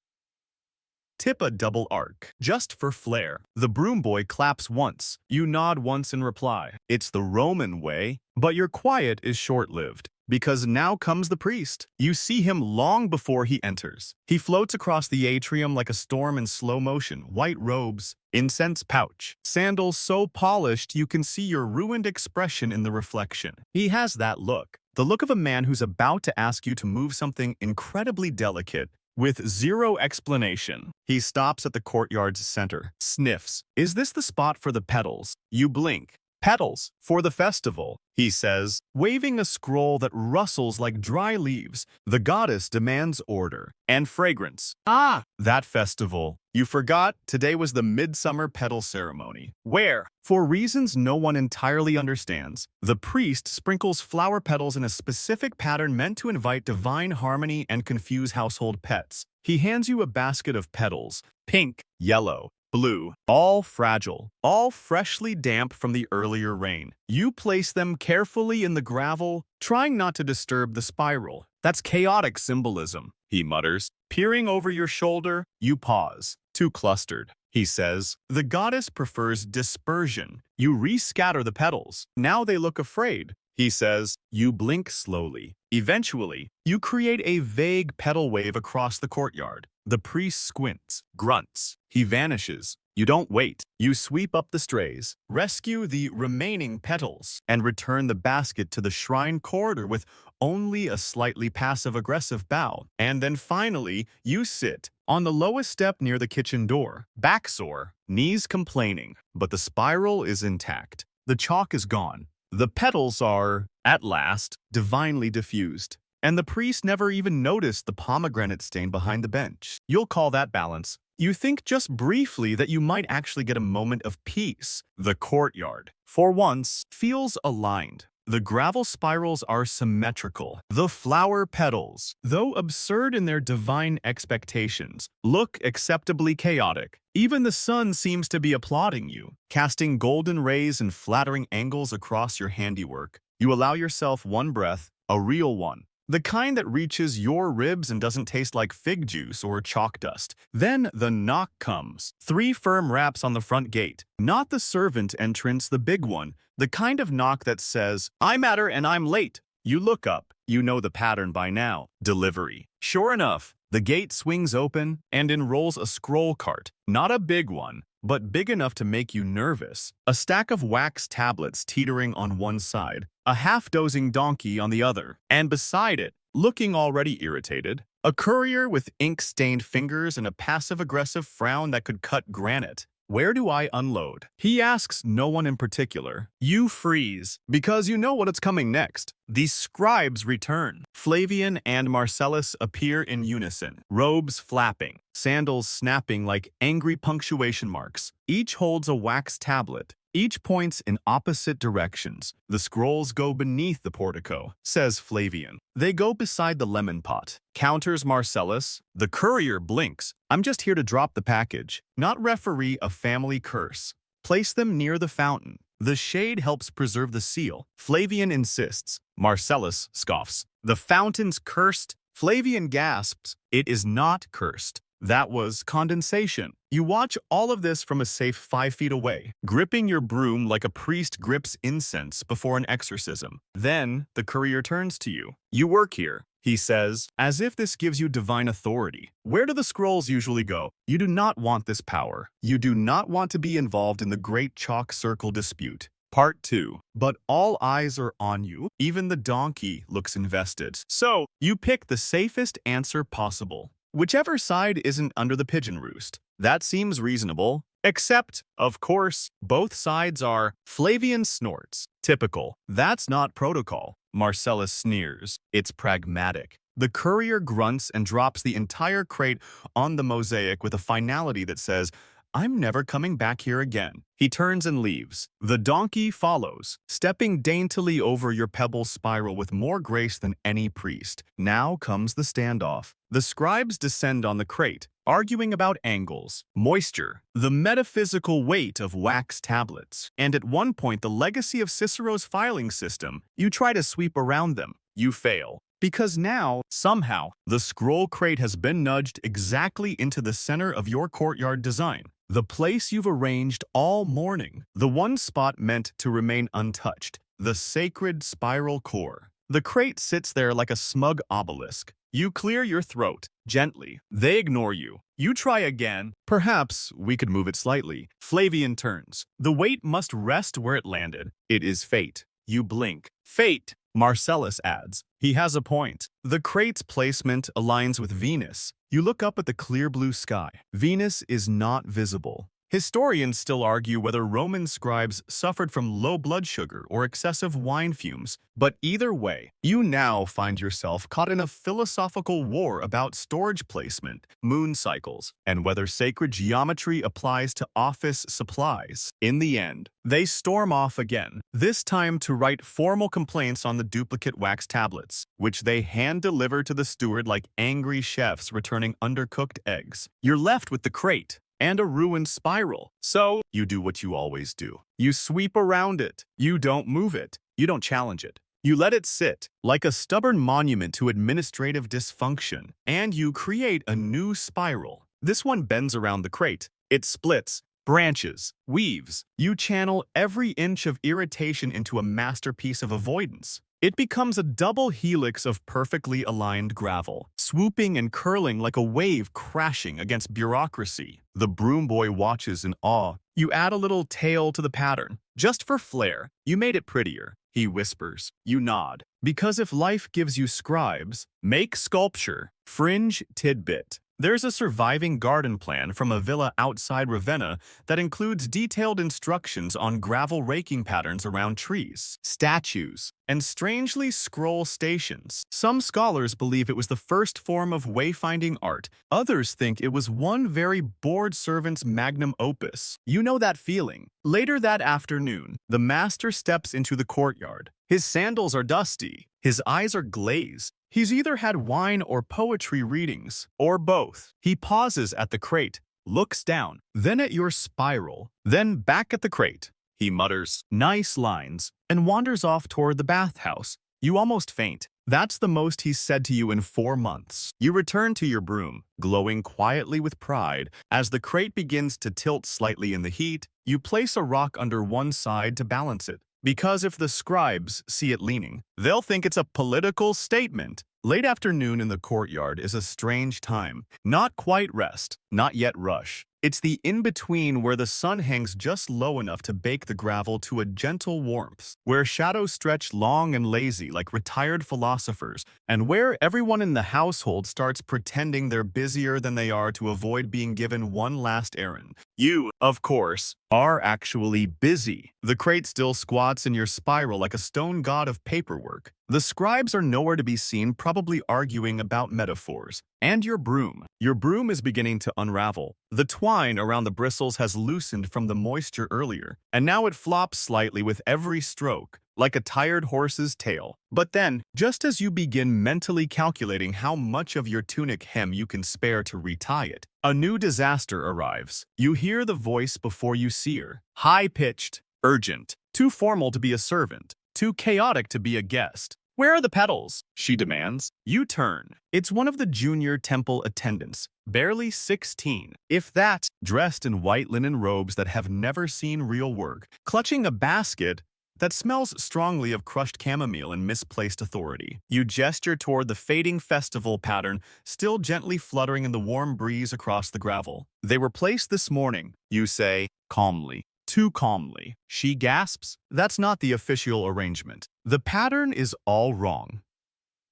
Tip a double arc, just for flair. The broom boy claps once. You nod once in reply. It's the Roman way, but your quiet is short-lived, because now comes the priest. You see him long before he enters. He floats across the atrium like a storm in slow motion, white robes, incense pouch, sandals so polished you can see your ruined expression in the reflection. He has that look, the look of a man who's about to ask you to move something incredibly delicate, with zero explanation. He stops at the courtyard's center, sniffs. Is this the spot for the petals? You blink. Petals, for the festival, he says, waving a scroll that rustles like dry leaves. The goddess demands order and fragrance. Ah, that festival. You forgot today was the midsummer petal ceremony, where, for reasons no one entirely understands, the priest sprinkles flower petals in a specific pattern meant to invite divine harmony and confuse household pets. He hands you a basket of petals, pink, yellow, blue, all fragile, all freshly damp from the earlier rain. You place them carefully in the gravel, trying not to disturb the spiral. That's chaotic symbolism, he mutters. Peering over your shoulder, you pause. Too clustered, he says. The goddess prefers dispersion. You rescatter the petals. Now they look afraid, he says. You blink slowly. Eventually, you create a vague petal wave across the courtyard. The priest squints, grunts. He vanishes. You don't wait. You sweep up the strays, rescue the remaining petals, and return the basket to the shrine corridor with only a slightly passive-aggressive bow. And then finally, you sit on the lowest step near the kitchen door, back sore, knees complaining, but the spiral is intact. The chalk is gone. The petals are, at last, divinely diffused. And the priest never even noticed the pomegranate stain behind the bench. You'll call that balance. You think just briefly that you might actually get a moment of peace. The courtyard, for once, feels aligned. The gravel spirals are symmetrical. The flower petals, though absurd in their divine expectations, look acceptably chaotic. Even the sun seems to be applauding you, casting golden rays and flattering angles across your handiwork. You allow yourself one breath, a real one. The kind that reaches your ribs and doesn't taste like fig juice or chalk dust. Then the knock comes. 3 firm raps on the front gate. Not the servant entrance, the big one. The kind of knock that says, "I'm at her and I'm late." You look up. You know the pattern by now. Delivery. Sure enough, the gate swings open and in rolls a scroll cart. Not a big one, but big enough to make you nervous. A stack of wax tablets teetering on one side, a half-dozing donkey on the other, and beside it, looking already irritated, a courier with ink-stained fingers and a passive-aggressive frown that could cut granite. "Where do I unload?" He asks no one in particular. You freeze, because you know what is coming next. The scribes return. Flavian and Marcellus appear in unison, robes flapping, sandals snapping like angry punctuation marks. Each holds a wax tablet. Each points in opposite directions. "The scrolls go beneath the portico," says Flavian. "They go beside the lemon pot," counters Marcellus. The courier blinks. "I'm just here to drop the package, not referee a family curse. Place them near the fountain. The shade helps preserve the seal." Flavian insists. Marcellus scoffs. "The fountain's cursed." Flavian gasps. "It is not cursed. That was condensation." You watch all of this from a safe 5 feet away, gripping your broom like a priest grips incense before an exorcism. Then the courier turns to you. "You work here," he says, as if this gives you divine authority. "Where do the scrolls usually go?" You do not want this power. You do not want to be involved in the great chalk circle dispute. Part 2. But all eyes are on you. Even the donkey looks invested. So you pick the safest answer possible. Whichever side isn't under the pigeon roost. That seems reasonable. Except, of course, both sides are. Flavian snorts. Typical. That's not protocol. Marcellus sneers. It's pragmatic. The courier grunts and drops the entire crate on the mosaic with a finality that says, "I'm never coming back here again." He turns and leaves. The donkey follows, stepping daintily over your pebble spiral with more grace than any priest. Now comes the standoff. The scribes descend on the crate, arguing about angles, moisture, the metaphysical weight of wax tablets, and at one point the legacy of Cicero's filing system. You try to sweep around them. You fail. Because now, somehow, the scroll crate has been nudged exactly into the center of your courtyard design. The place you've arranged all morning. The one spot meant to remain untouched. The sacred spiral core. The crate sits there like a smug obelisk. You clear your throat, gently. They ignore you. You try again. "Perhaps we could move it slightly." Flavian turns. The weight must rest where it landed. It is fate. You blink. "Fate," Marcellus adds. He has a point. The crate's placement aligns with Venus. You look up at the clear blue sky. Venus is not visible. Historians still argue whether Roman scribes suffered from low blood sugar or excessive wine fumes, but either way, you now find yourself caught in a philosophical war about storage placement, moon cycles, and whether sacred geometry applies to office supplies. In the end, they storm off again, this time to write formal complaints on the duplicate wax tablets, which they hand-deliver to the steward like angry chefs returning undercooked eggs. You're left with the crate and a ruined spiral. So, you do what you always do. You sweep around it. You don't move it. You don't challenge it. You let it sit, like a stubborn monument to administrative dysfunction, and you create a new spiral. This one bends around the crate. It splits, branches, weaves. You channel every inch of irritation into a masterpiece of avoidance. It becomes a double helix of perfectly aligned gravel, swooping and curling like a wave crashing against bureaucracy. The broom boy watches in awe. You add a little tail to the pattern. "Just for flair, you made it prettier," he whispers. You nod. Because if life gives you scribes, make sculpture. Fringe tidbit. There's a surviving garden plan from a villa outside Ravenna that includes detailed instructions on gravel raking patterns around trees, statues, and strangely scroll stations. Some scholars believe it was the first form of wayfinding art. Others think it was one very bored servant's magnum opus. You know that feeling. Later that afternoon, the master steps into the courtyard. His sandals are dusty. His eyes are glazed. He's either had wine or poetry readings, or both. He pauses at the crate, looks down, then at your spiral, then back at the crate. He mutters, "Nice lines," and wanders off toward the bathhouse. You almost faint. That's the most he's said to you in 4 months. You return to your broom, glowing quietly with pride. As the crate begins to tilt slightly in the heat, you place a rock under one side to balance it. Because if the scribes see it leaning, they'll think it's a political statement. Late afternoon in the courtyard is a strange time. Not quite rest, not yet rush. It's the in-between where the sun hangs just low enough to bake the gravel to a gentle warmth, where shadows stretch long and lazy like retired philosophers, and where everyone in the household starts pretending they're busier than they are to avoid being given one last errand. You, of course, are actually busy. The crate still squats in your spiral like a stone god of paperwork. The scribes are nowhere to be seen, probably arguing about metaphors. And your broom. Your broom is beginning to unravel. The twine around the bristles has loosened from the moisture earlier, and now it flops slightly with every stroke, like a tired horse's tail. But then, just as you begin mentally calculating how much of your tunic hem you can spare to retie it, a new disaster arrives. You hear the voice before you see her. High-pitched, urgent, too formal to be a servant, too chaotic to be a guest. "Where are the petals?" she demands. You turn. It's one of the junior temple attendants, barely 16, if that, dressed in white linen robes that have never seen real work, clutching a basket that smells strongly of crushed chamomile and misplaced authority. You gesture toward the fading festival pattern, still gently fluttering in the warm breeze across the gravel. "They were placed this morning," you say, calmly. Too calmly. She gasps. "That's not the official arrangement. The pattern is all wrong.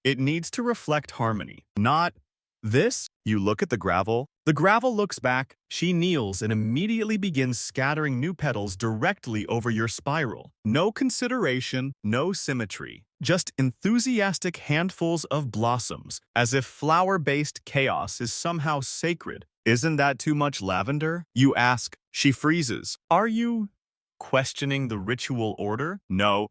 It needs to reflect harmony, not this." You look at the gravel. The gravel looks back. She kneels and immediately begins scattering new petals directly over your spiral. No consideration, no symmetry. Just enthusiastic handfuls of blossoms, as if flower-based chaos is somehow sacred. "Isn't that too much lavender?" you ask. She freezes. "Are you questioning the ritual order?" No,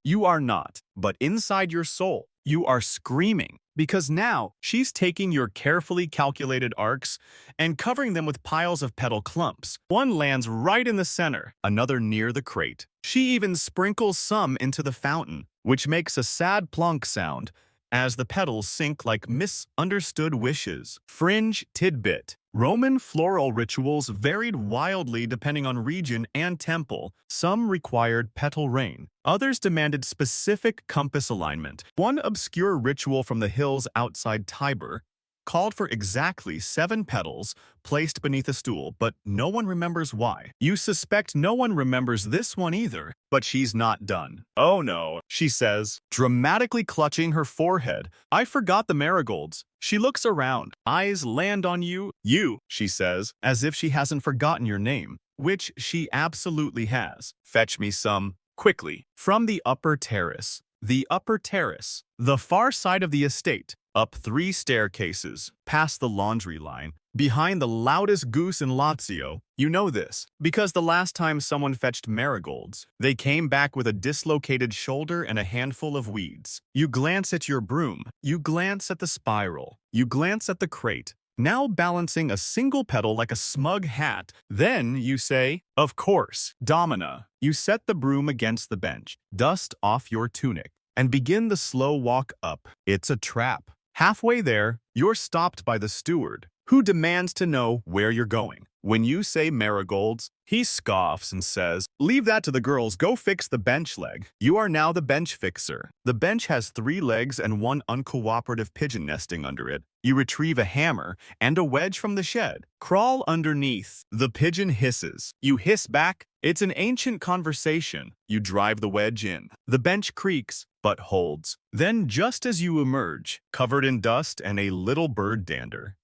you are not. But inside your soul, you are screaming. Because now, she's taking your carefully calculated arcs and covering them with piles of petal clumps. One lands right in the center, another near the crate. She even sprinkles some into the fountain, which makes a sad plunk sound as the petals sink like misunderstood wishes. Fringe tidbit. Roman floral rituals varied wildly depending on region and temple. Some required petal rain. Others demanded specific compass alignment. One obscure ritual from the hills outside Tibur called for exactly 7 petals placed beneath a stool, but no one remembers why. You suspect no one remembers this one either, but she's not done. "Oh no," she says, dramatically clutching her forehead. "I forgot the marigolds." She looks around. Eyes land on you. "You," she says, as if she hasn't forgotten your name, which she absolutely has. "Fetch me some, quickly." From the upper terrace. The upper terrace. The far side of the estate. Up 3 staircases, past the laundry line, behind the loudest goose in Lazio. You know this, because the last time someone fetched marigolds, they came back with a dislocated shoulder and a handful of weeds. You glance at your broom. You glance at the spiral. You glance at the crate, now balancing a single petal like a smug hat. Then you say, "Of course, Domina." You set the broom against the bench, dust off your tunic, and begin the slow walk up. It's a trap. Halfway there, you're stopped by the steward, who demands to know where you're going. When you say marigolds, he scoffs and says, "Leave that to the girls, go fix the bench leg." You are now the bench fixer. The bench has 3 legs and 1 uncooperative pigeon nesting under it. You retrieve a hammer and a wedge from the shed. Crawl underneath. The pigeon hisses. You hiss back. It's an ancient conversation. You drive the wedge in. The bench creaks, but holds. Then just as you emerge, covered in dust and a little bird dander,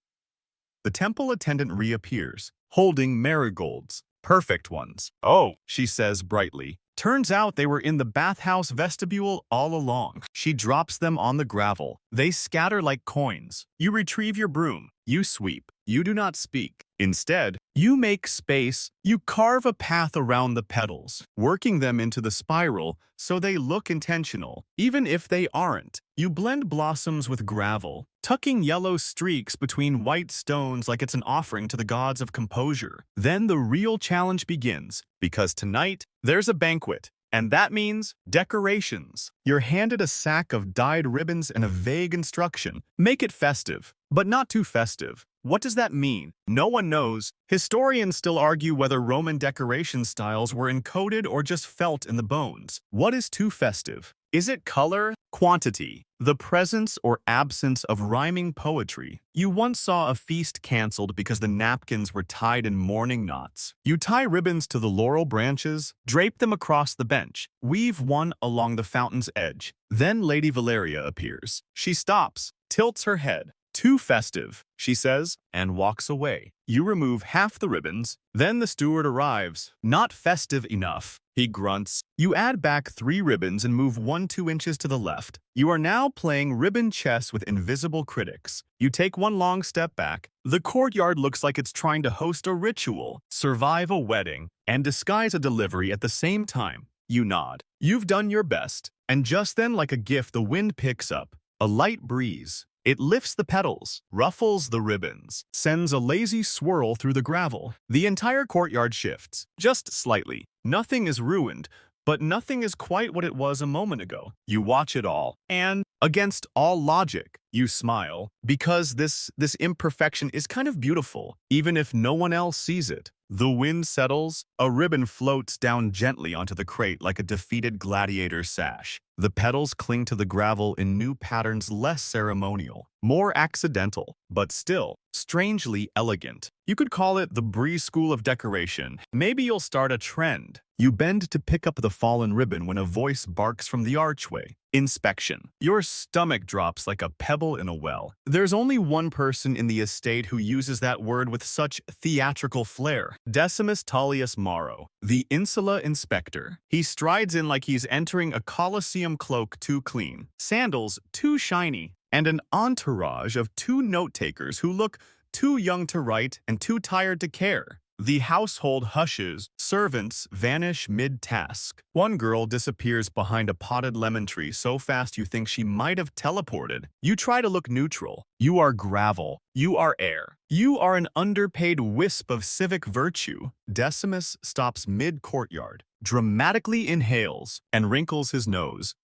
the temple attendant reappears, holding marigolds. Perfect ones. Oh, she says brightly. Turns out they were in the bathhouse vestibule all along. She drops them on the gravel. They scatter like coins. You retrieve your broom. You sweep. You do not speak. Instead, you make space. You carve a path around the petals, working them into the spiral so they look intentional, even if they aren't. You blend blossoms with gravel, tucking yellow streaks between white stones like it's an offering to the gods of composure. Then the real challenge begins, because tonight, there's a banquet. And that means decorations. You're handed a sack of dyed ribbons and a vague instruction. Make it festive, but not too festive. What does that mean? No one knows. Historians still argue whether Roman decoration styles were encoded or just felt in the bones. What is too festive? Is it color? Quantity? The presence or absence of rhyming poetry? You once saw a feast canceled because the napkins were tied in mourning knots. You tie ribbons to the laurel branches, drape them across the bench, weave one along the fountain's edge. Then Lady Valeria appears. She stops, tilts her head. Too festive, she says, and walks away. You remove half the ribbons. Then the steward arrives. Not festive enough, he grunts. You add back 3 ribbons and move 2 inches to the left. You are now playing ribbon chess with invisible critics. You take one long step back. The courtyard looks like it's trying to host a ritual, survive a wedding, and disguise a delivery at the same time. You nod. You've done your best. And just then, like a gift, the wind picks up. A light breeze. It lifts the petals, ruffles the ribbons, sends a lazy swirl through the gravel. The entire courtyard shifts, just slightly. Nothing is ruined, but nothing is quite what it was a moment ago. You watch it all, and against all logic, you smile, because this imperfection is kind of beautiful, even if no one else sees it. The wind settles, a ribbon floats down gently onto the crate like a defeated gladiator's sash. The petals cling to the gravel in new patterns, less ceremonial, more accidental, but still strangely elegant. You could call it the Brie School of Decoration. Maybe you'll start a trend. You bend to pick up the fallen ribbon when a voice barks from the archway. Inspection. Your stomach drops like a pebble in a well. There's only one person in the estate who uses that word with such theatrical flair. Decimus Tullius Maro, the Insula Inspector. He strides in like he's entering a Colosseum cloak too clean, sandals too shiny, and an entourage of 2 note-takers who look too young to write and too tired to care. The household hushes, servants vanish mid-task. One girl disappears behind a potted lemon tree so fast you think she might have teleported. You try to look neutral. You are gravel. You are air. You are an underpaid wisp of civic virtue. Decimus stops mid-courtyard, dramatically inhales, and wrinkles his nose.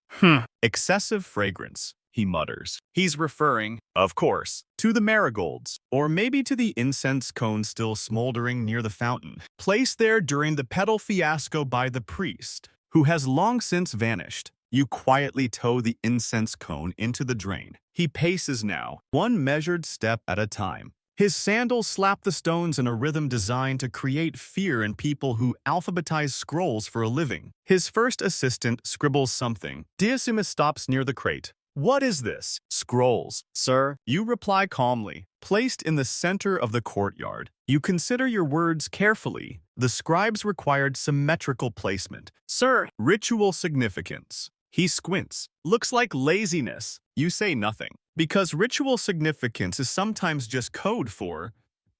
Excessive fragrance, he mutters. He's referring, of course, to the marigolds, or maybe to the incense cone still smoldering near the fountain, placed there during the petal fiasco by the priest, who has long since vanished. You quietly tow the incense cone into the drain. He paces now, one measured step at a time. His sandals slap the stones in a rhythm designed to create fear in people who alphabetize scrolls for a living. His first assistant scribbles something. Decimus stops near the crate. What is this? Scrolls, sir. You reply calmly. Placed in the center of the courtyard. You consider your words carefully. The scribes required symmetrical placement. Sir, ritual significance. He squints. Looks like laziness. You say nothing. Because ritual significance is sometimes just code for...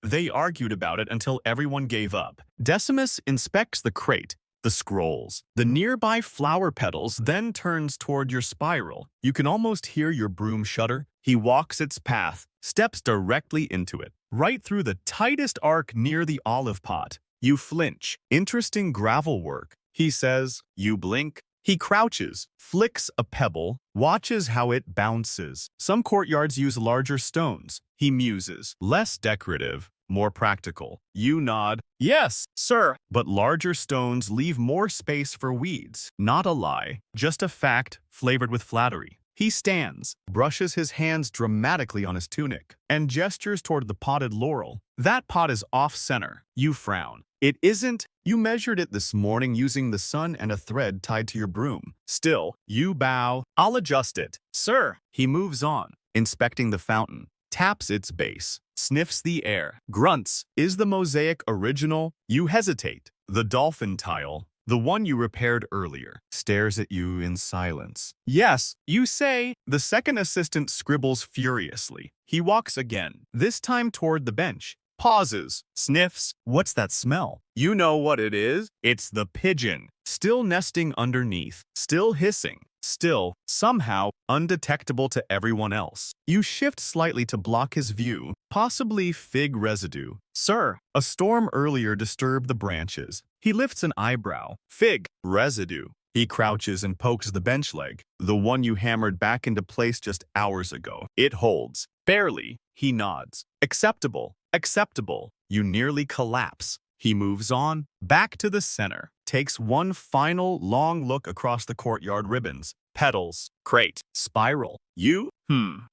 They argued about it until everyone gave up. Decimus inspects the crate, the scrolls. The nearby flower petals then turns toward your spiral. You can almost hear your broom shudder. He walks its path, steps directly into it, right through the tightest arc near the olive pot. You flinch. Interesting gravel work, he says. You blink. He crouches, flicks a pebble, watches how it bounces. Some courtyards use larger stones. He muses. Less decorative, more practical. You nod. Yes, sir. But larger stones leave more space for weeds. Not a lie, just a fact flavored with flattery. He stands, brushes his hands dramatically on his tunic, and gestures toward the potted laurel. That pot is off-center. You frown. It isn't. You measured it this morning using the sun and a thread tied to your broom. Still, you bow. I'll adjust it. Sir. He moves on, inspecting the fountain. taps its base, sniffs the air, grunts. Is the mosaic original? You hesitate. The dolphin tile, the one you repaired earlier, stares at you in silence. Yes, you say. The second assistant scribbles furiously. He walks again, this time toward the bench. Pauses, sniffs. What's that smell? You know what it is? It's the pigeon. Still nesting underneath, still hissing, still, somehow, undetectable to everyone else. You shift slightly to block his view, possibly fig residue. Sir, a storm earlier disturbed the branches. He lifts an eyebrow. Fig residue. He crouches and pokes the bench leg, the one you hammered back into place just hours ago. It holds. Barely. He nods. Acceptable. Acceptable. You nearly collapse. He moves on, back to the center, takes one final long look across the courtyard ribbons. Petals, crate, spiral. You?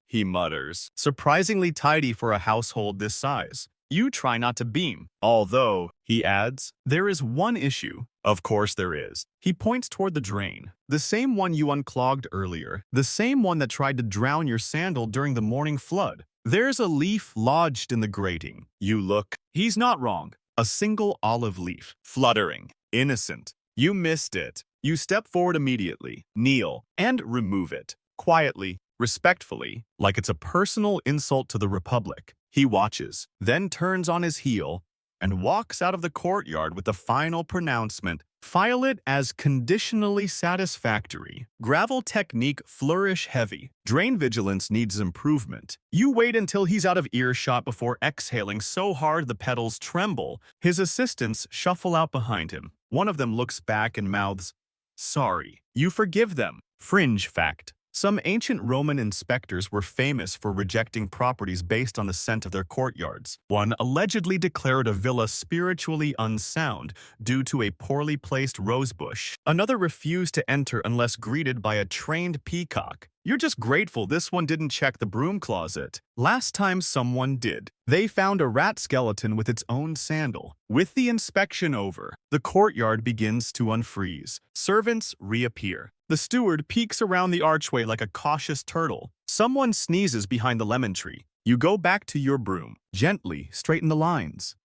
He mutters. Surprisingly tidy for a household this size. You try not to beam. Although, he adds, there is one issue. Of course there is. He points toward the drain. The same one you unclogged earlier. The same one that tried to drown your sandal during the morning flood. There's a leaf lodged in the grating. You look. He's not wrong. A single olive leaf. Fluttering. Innocent. You missed it. You step forward immediately, kneel, and remove it. Quietly, respectfully, like it's a personal insult to the Republic. He watches, then turns on his heel and walks out of the courtyard with the final pronouncement. File it as conditionally satisfactory. Gravel technique flourish heavy. Drain vigilance needs improvement. You wait until he's out of earshot before exhaling so hard the pedals tremble. His assistants shuffle out behind him. One of them looks back and mouths, "Sorry." You forgive them. Fringe fact. Some ancient Roman inspectors were famous for rejecting properties based on the scent of their courtyards. One allegedly declared a villa spiritually unsound due to a poorly placed rosebush. Another refused to enter unless greeted by a trained peacock. You're just grateful this one didn't check the broom closet. Last time someone did, they found a rat skeleton with its own sandal. With the inspection over, the courtyard begins to unfreeze. Servants reappear. The steward peeks around the archway like a cautious turtle. Someone sneezes behind the lemon tree. You go back to your broom. Gently straighten the lines.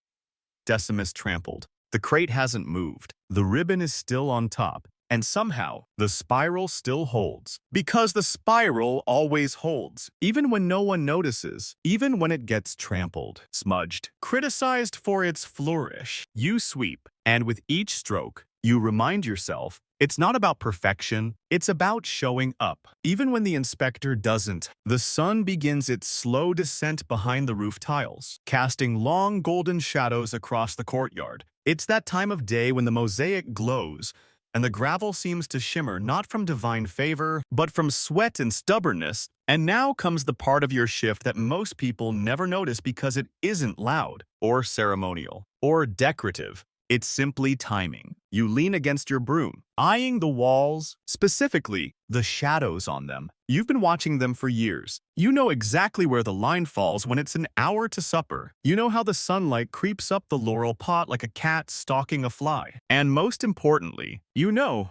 Decimus trampled. The crate hasn't moved. The ribbon is still on top. And somehow, the spiral still holds. Because the spiral always holds, even when no one notices, even when it gets trampled, smudged, criticized for its flourish. You sweep, and with each stroke, you remind yourself, it's not about perfection, it's about showing up. Even when the inspector doesn't, the sun begins its slow descent behind the roof tiles, casting long golden shadows across the courtyard. It's that time of day when the mosaic glows, and the gravel seems to shimmer not from divine favor, but from sweat and stubbornness. And now comes the part of your shift that most people never notice because it isn't loud, or ceremonial, or decorative. It's simply timing. You lean against your broom, eyeing the walls, specifically the shadows on them. You've been watching them for years. You know exactly where the line falls when it's an hour to supper. You know how the sunlight creeps up the laurel pot like a cat stalking a fly. And most importantly, you know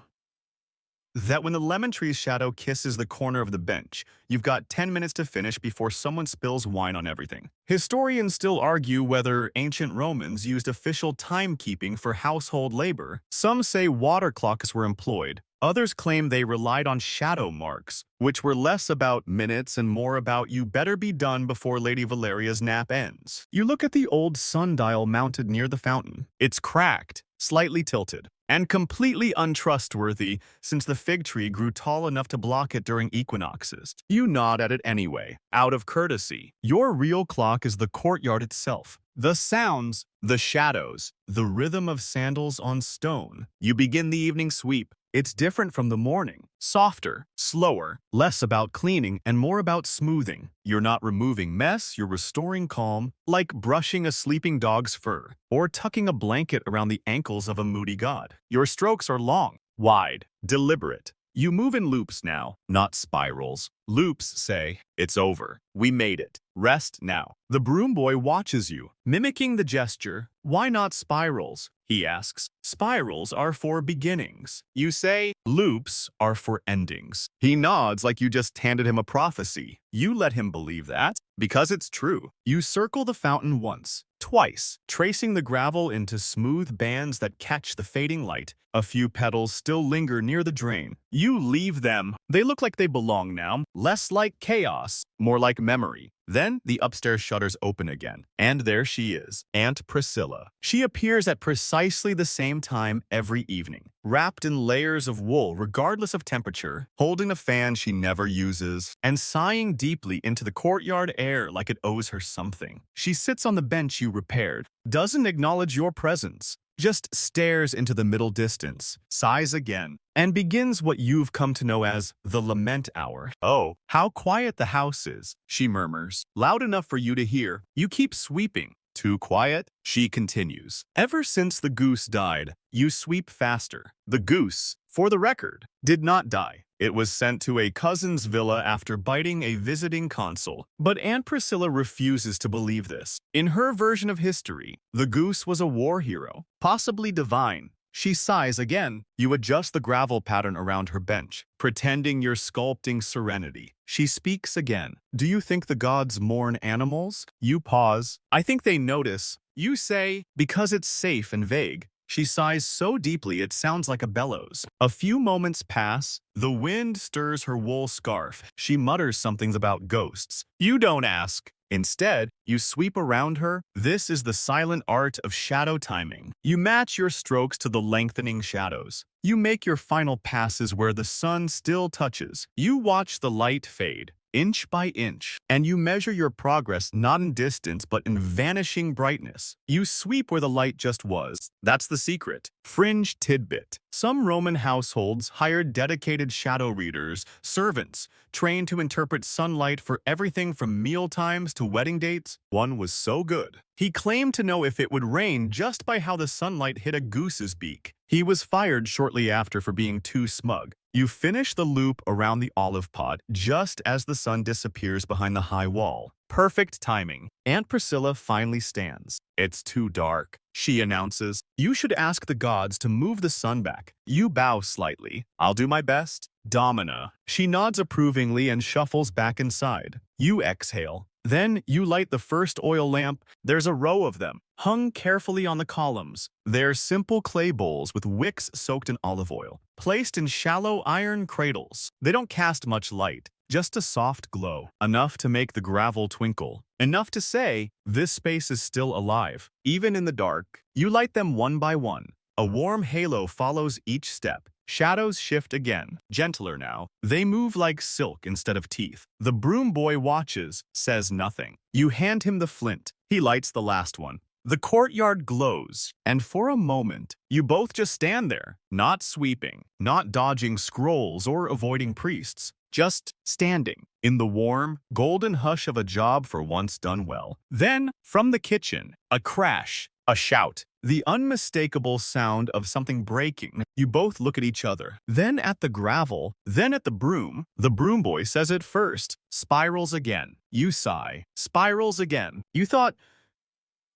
that when the lemon tree's shadow kisses the corner of the bench, you've got 10 minutes to finish before someone spills wine on everything. Historians still argue whether ancient Romans used official timekeeping for household labor. Some say water clocks were employed. Others claim they relied on shadow marks, which were less about minutes and more about you better be done before Lady Valeria's nap ends. You look at the old sundial mounted near the fountain. It's cracked, slightly tilted, and completely untrustworthy since the fig tree grew tall enough to block it during equinoxes. You nod at it anyway, out of courtesy. Your real clock is the courtyard itself. The sounds, the shadows, the rhythm of sandals on stone. You begin the evening sweep. It's different from the morning. Softer, slower, less about cleaning and more about smoothing. You're not removing mess, you're restoring calm, like brushing a sleeping dog's fur or tucking a blanket around the ankles of a moody god. Your strokes are long, wide, deliberate. You move in loops now, not spirals. Loops say, it's over. We made it. Rest now. The broom boy watches you, mimicking the gesture. Why not spirals? He asks. Spirals are for beginnings. You say, loops are for endings. He nods like you just handed him a prophecy. You let him believe that, because it's true. You circle the fountain once, twice, tracing the gravel into smooth bands that catch the fading light. A few petals still linger near the drain. You leave them. They look like they belong now, less like chaos, more like memory. Then the upstairs shutters open again, and there she is, Aunt Priscilla. She appears at precisely the same time every evening, wrapped in layers of wool regardless of temperature, holding a fan she never uses, and sighing deeply into the courtyard air like it owes her something. She sits on the bench you repaired, doesn't acknowledge your presence, just stares into the middle distance, sighs again, and begins what you've come to know as the lament hour. Oh, how quiet the house is, she murmurs, loud enough for you to hear. You keep sweeping. Too quiet? She continues. Ever since the goose died, you sweep faster. The goose, for the record, did not die. It was sent to a cousin's villa after biting a visiting consul. But Aunt Priscilla refuses to believe this. In her version of history, the goose was a war hero, possibly divine. She sighs again. You adjust the gravel pattern around her bench, pretending you're sculpting serenity. She speaks again. Do you think the gods mourn animals? You pause. I think they notice. You say, because it's safe and vague. She sighs so deeply it sounds like a bellows. A few moments pass. The wind stirs her wool scarf. She mutters something about ghosts. You don't ask. Instead, you sweep around her. This is the silent art of shadow timing. You match your strokes to the lengthening shadows. You make your final passes where the sun still touches. You watch the light fade, inch by inch, and you measure your progress not in distance but in vanishing brightness. You sweep where the light just was. That's the secret. Fringe tidbit. Some Roman households hired dedicated shadow readers, servants, trained to interpret sunlight for everything from meal times to wedding dates. One was so good. He claimed to know if it would rain just by how the sunlight hit a goose's beak. He was fired shortly after for being too smug. You finish the loop around the olive pot just as the sun disappears behind the high wall. Perfect timing. Aunt Priscilla finally stands. It's too dark, she announces. You should ask the gods to move the sun back. You bow slightly. I'll do my best. Domina. She nods approvingly and shuffles back inside. You exhale. Then you light the first oil lamp. There's a row of them, hung carefully on the columns. They're simple clay bowls with wicks soaked in olive oil, placed in shallow iron cradles. They don't cast much light, just a soft glow, enough to make the gravel twinkle, enough to say, this space is still alive. Even in the dark, you light them one by one. A warm halo follows each step. Shadows shift again, gentler now. They move like silk instead of teeth. The broom boy watches, says nothing. You hand him the flint. He lights the last one. The courtyard glows, and for a moment, you both just stand there, not sweeping, not dodging scrolls or avoiding priests, just standing in the warm, golden hush of a job for once done well. Then, from the kitchen, a crash, a shout. The unmistakable sound of something breaking. You both look at each other, then at the gravel, then at the broom. The broom boy says it first. Spirals again. You sigh. Spirals again. You thought,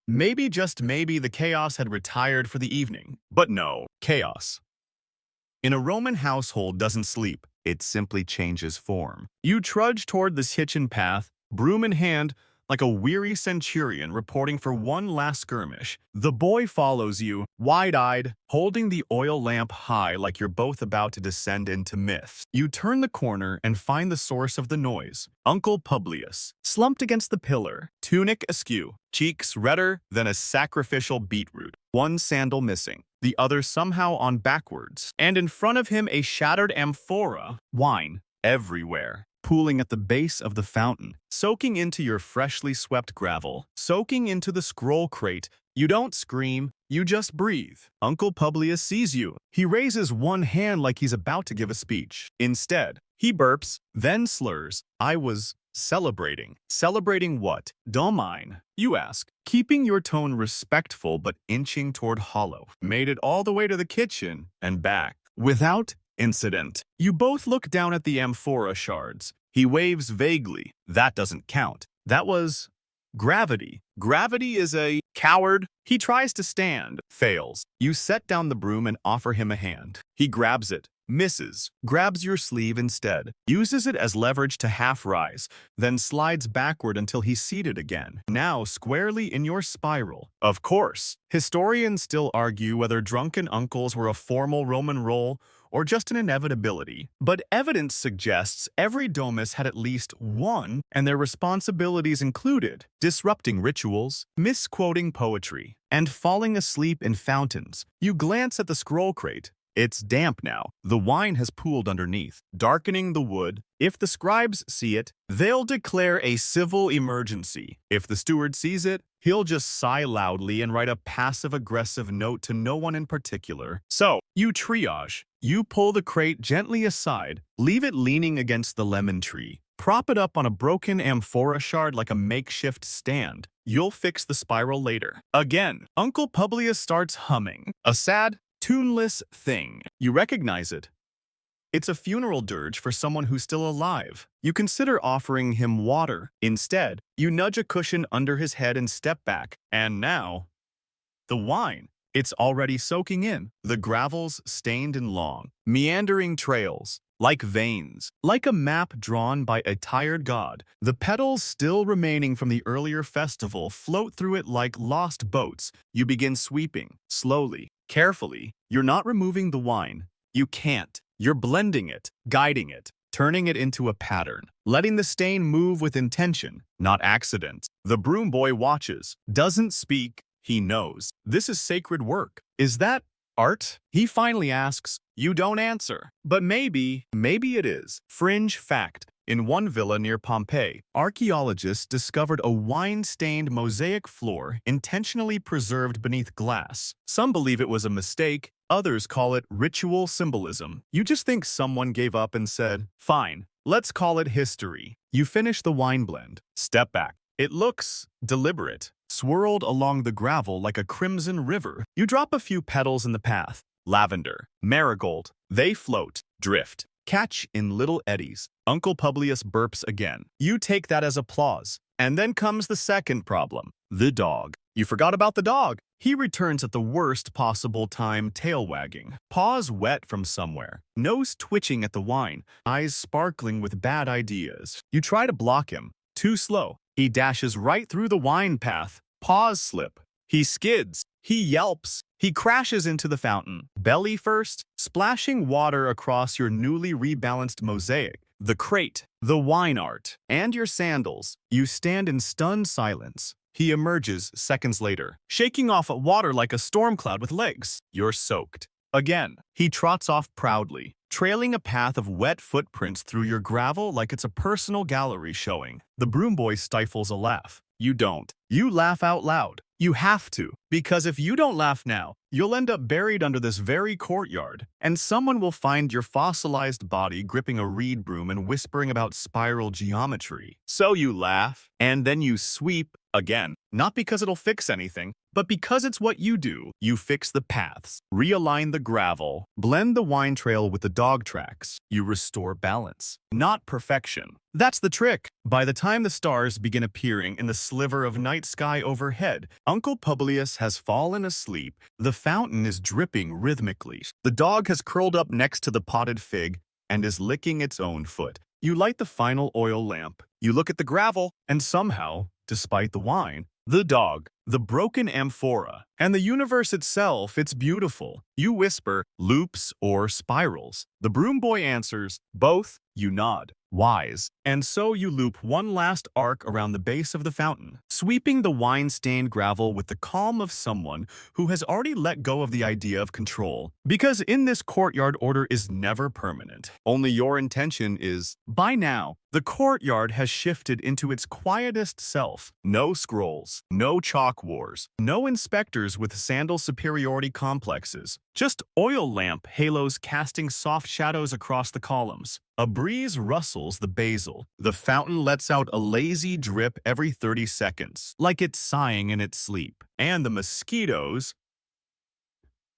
maybe, just maybe, the chaos had retired for the evening. But no, chaos in a Roman household doesn't sleep. It simply changes form. You trudge toward the kitchen path, broom in hand, like a weary centurion reporting for one last skirmish. The boy follows you, wide-eyed, holding the oil lamp high like you're both about to descend into myth. You turn the corner and find the source of the noise. Uncle Publius, slumped against the pillar, tunic askew, cheeks redder than a sacrificial beetroot. One sandal missing, the other somehow on backwards, and in front of him a shattered amphora. Wine everywhere, pooling at the base of the fountain, soaking into your freshly swept gravel, soaking into the scroll crate. You don't scream, you just breathe. Uncle Publius sees you. He raises one hand like he's about to give a speech. Instead, he burps, then slurs. I was celebrating. Celebrating what? Don't mind, you ask, keeping your tone respectful but inching toward hollow. Made it all the way to the kitchen and back without Incident. You both look down at the amphora shards. He waves vaguely. That doesn't count. That was gravity. Gravity is a coward. He tries to stand, fails. You set down the broom and offer him a hand. He grabs it, misses, grabs your sleeve instead, uses it as leverage to half rise, then slides backward until he's seated again, now squarely in your spiral. Of course, historians still argue whether drunken uncles were a formal Roman role or just an inevitability, but evidence suggests every domus had at least one, and their responsibilities included disrupting rituals, misquoting poetry, and falling asleep in fountains. You glance at the scroll crate. It's damp now. The wine has pooled underneath, darkening the wood. If the scribes see it, they'll declare a civil emergency. If the steward sees it, he'll just sigh loudly and write a passive-aggressive note to no one in particular. So, you triage. You pull the crate gently aside, leave it leaning against the lemon tree. Prop it up on a broken amphora shard like a makeshift stand. You'll fix the spiral later. Again, Uncle Publius starts humming. A sad, tuneless thing. You recognize it. It's a funeral dirge for someone who's still alive. You consider offering him water. Instead, you nudge a cushion under his head and step back. And now, the wine. It's already soaking in. The gravel's stained in long, meandering trails, like veins, like a map drawn by a tired god. The petals still remaining from the earlier festival float through it like lost boats. You begin sweeping, slowly, carefully. You're not removing the wine. You can't. You're blending it, guiding it, turning it into a pattern, letting the stain move with intention, not accident. The broom boy watches, doesn't speak. He knows. This is sacred work. Is that art? He finally asks. You don't answer. But maybe it is. Fringe fact. In one villa near Pompeii, archaeologists discovered a wine-stained mosaic floor intentionally preserved beneath glass. Some believe it was a mistake. Others call it ritual symbolism. You just think someone gave up and said, fine, let's call it history. You finish the wine blend. Step back. It looks deliberate, swirled along the gravel like a crimson river. You drop a few petals in the path. Lavender, marigold. They float, drift, catch in little eddies. Uncle Publius burps again. You take that as applause. And then comes the second problem. The dog. You forgot about the dog. He returns at the worst possible time, tail wagging, paws wet from somewhere, nose twitching at the wine, eyes sparkling with bad ideas. You try to block him. Too slow. He dashes right through the wine path. Paws slip. He skids. He yelps. He crashes into the fountain, belly first, splashing water across your newly rebalanced mosaic, the crate, the wine art, and your sandals. You stand in stunned silence. He emerges seconds later, shaking off water like a storm cloud with legs. You're soaked. Again, he trots off proudly, trailing a path of wet footprints through your gravel like it's a personal gallery showing. The broom boy stifles a laugh. You don't. You laugh out loud. You have to, because if you don't laugh now, you'll end up buried under this very courtyard, and someone will find your fossilized body gripping a reed broom and whispering about spiral geometry. So you laugh, and then you sweep again. Not because it'll fix anything, but because it's what you do. You fix the paths, realign the gravel, blend the wine trail with the dog tracks. You restore balance, not perfection. That's the trick. By the time the stars begin appearing in the sliver of night sky overhead, Uncle Publius has fallen asleep. The fountain is dripping rhythmically. The dog has curled up next to the potted fig and is licking its own foot. You light the final oil lamp. You look at the gravel, and somehow, despite the wine, the dog, the broken amphora, and the universe itself, it's beautiful. You whisper, loops or spirals. The broom boy answers, both. You nod, wise. And so you loop one last arc around the base of the fountain, sweeping the wine-stained gravel with the calm of someone who has already let go of the idea of control. Because in this courtyard, order is never permanent. Only your intention is. By now, the courtyard has shifted into its quietest self. No scrolls, no chalk wars, no inspectors with sandal superiority complexes. Just oil lamp halos casting soft shadows across the columns. A breeze rustles the basil. The fountain lets out a lazy drip every 30 seconds, like it's sighing in its sleep. And the mosquitoes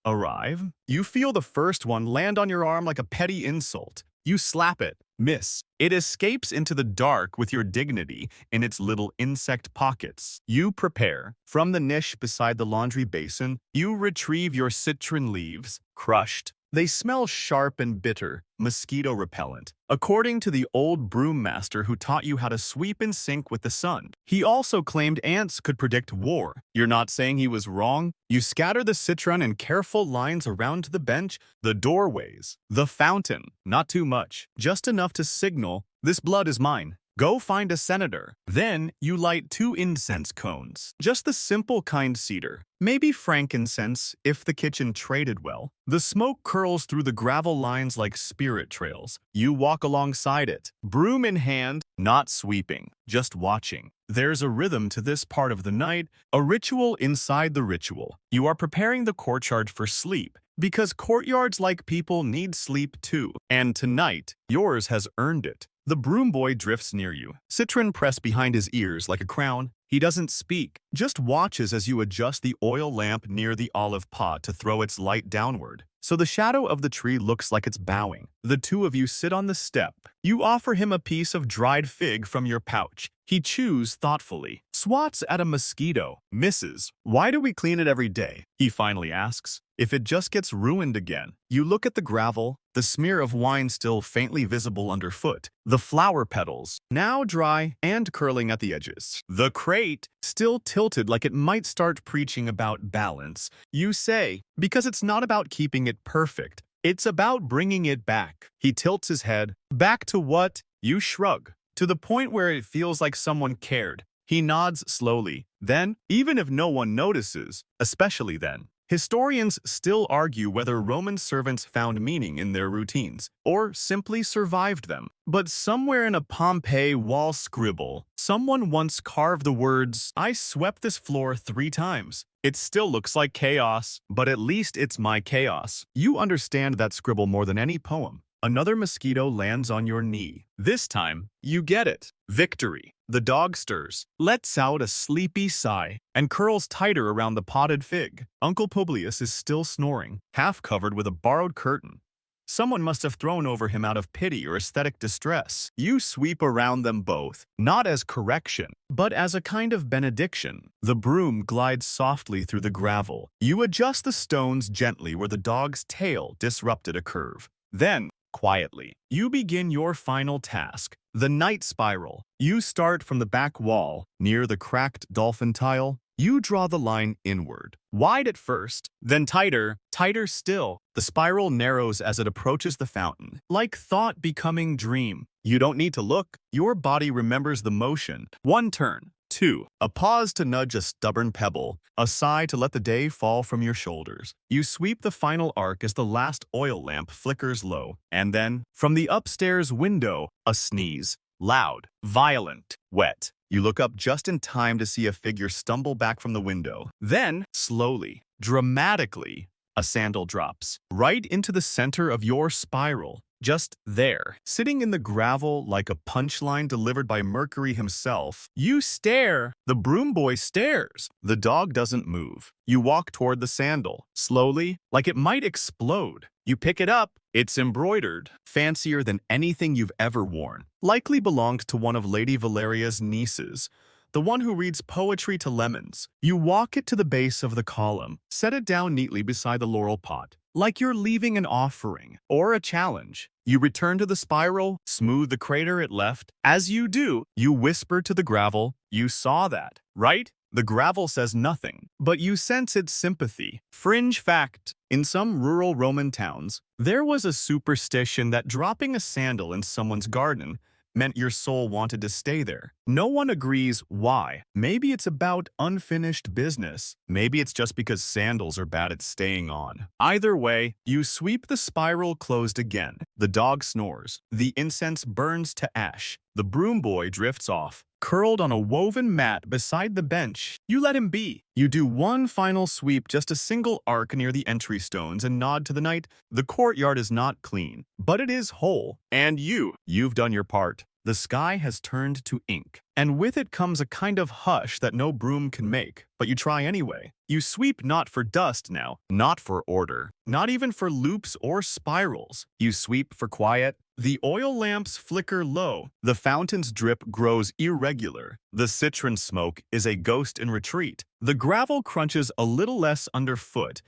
arrive. You feel the first one land on your arm like a petty insult. You slap it. Miss. It escapes into the dark with your dignity in its little insect pockets. You prepare. From the niche beside the laundry basin, you retrieve your citron leaves, crushed. They smell sharp and bitter, mosquito repellent. According to the old broom master who taught you how to sweep in sync with the sun, he also claimed ants could predict war. You're not saying he was wrong? You scatter the citron in careful lines around the bench, the doorways, the fountain. Not too much, just enough to signal, this blood is mine. Go find a senator. Then you light 2 incense cones. Just the simple kind cedar. Maybe frankincense if the kitchen traded well. The smoke curls through the gravel lines like spirit trails. You walk alongside it, broom in hand, not sweeping, just watching. There's a rhythm to this part of the night, a ritual inside the ritual. You are preparing the courtyard for sleep, because courtyards like people need sleep too. And tonight, yours has earned it. The broom boy drifts near you, citron pressed behind his ears like a crown. He doesn't speak, just watches as you adjust the oil lamp near the olive pot to throw its light downward. So the shadow of the tree looks like it's bowing. The two of you sit on the step. You offer him a piece of dried fig from your pouch. He chews thoughtfully, swats at a mosquito, misses. Why do we clean it every day? He finally asks. If it just gets ruined again. You look at the gravel, the smear of wine still faintly visible underfoot, the flower petals, now dry and curling at the edges. The crate, still tilted like it might start preaching about balance. You say, because it's not about keeping it perfect, it's about bringing it back. He tilts his head. Back to what? You shrug. To the point where it feels like someone cared. He nods slowly. Then, even if no one notices, especially then, historians still argue whether Roman servants found meaning in their routines, or simply survived them. But somewhere in a Pompeii wall scribble, someone once carved the words, "I swept this floor 3 times. It still looks like chaos, but at least it's my chaos." You understand that scribble more than any poem. Another mosquito lands on your knee. This time, you get it. Victory. The dog stirs, lets out a sleepy sigh, and curls tighter around the potted fig. Uncle Publius is still snoring, half covered with a borrowed curtain. Someone must have thrown over him out of pity or aesthetic distress. You sweep around them both, not as correction, but as a kind of benediction. The broom glides softly through the gravel. You adjust the stones gently where the dog's tail disrupted a curve. Then, quietly, you begin your final task, the night spiral. You start from the back wall, near the cracked dolphin tile. You draw the line inward, wide at first, then tighter, tighter still. The spiral narrows as it approaches the fountain, like thought becoming dream. You don't need to look. Your body remembers the motion. 1 turn. 2. A pause to nudge a stubborn pebble, a sigh to let the day fall from your shoulders. You sweep the final arc as the last oil lamp flickers low, and then, from the upstairs window, a sneeze. Loud, violent, wet. You look up just in time to see a figure stumble back from the window. Then, slowly, dramatically, a sandal drops, right into the center of your spiral. Just there, sitting in the gravel like a punchline delivered by Mercury himself. You stare. The broom boy stares. The dog doesn't move. You walk toward the sandal, slowly, like it might explode. You pick it up. It's embroidered, fancier than anything you've ever worn. Likely belonged to one of Lady Valeria's nieces, the one who reads poetry to lemons. You walk it to the base of the column, set it down neatly beside the laurel pot, like you're leaving an offering or a challenge. You return to the spiral, smooth the crater it left. As you do, you whisper to the gravel, "You saw that, right?" The gravel says nothing, but you sense its sympathy. Fringe fact: in some rural Roman towns, there was a superstition that dropping a sandal in someone's garden meant your soul wanted to stay there. No one agrees why. Maybe it's about unfinished business. Maybe it's just because sandals are bad at staying on. Either way, you sweep the spiral closed again. The dog snores. The incense burns to ash. The broom boy drifts off, curled on a woven mat beside the bench. You let him be. You do one final sweep, just a single arc near the entry stones, and nod to the night. The courtyard is not clean, but it is whole. And you've done your part. the sky has turned to ink. And with it comes a kind of hush that no broom can make, but you try anyway. You sweep not for dust now, not for order, not even for loops or spirals. You sweep for quiet. The oil lamps flicker low. The fountain's drip grows irregular. The citron smoke is a ghost in retreat. The gravel crunches a little less underfoot,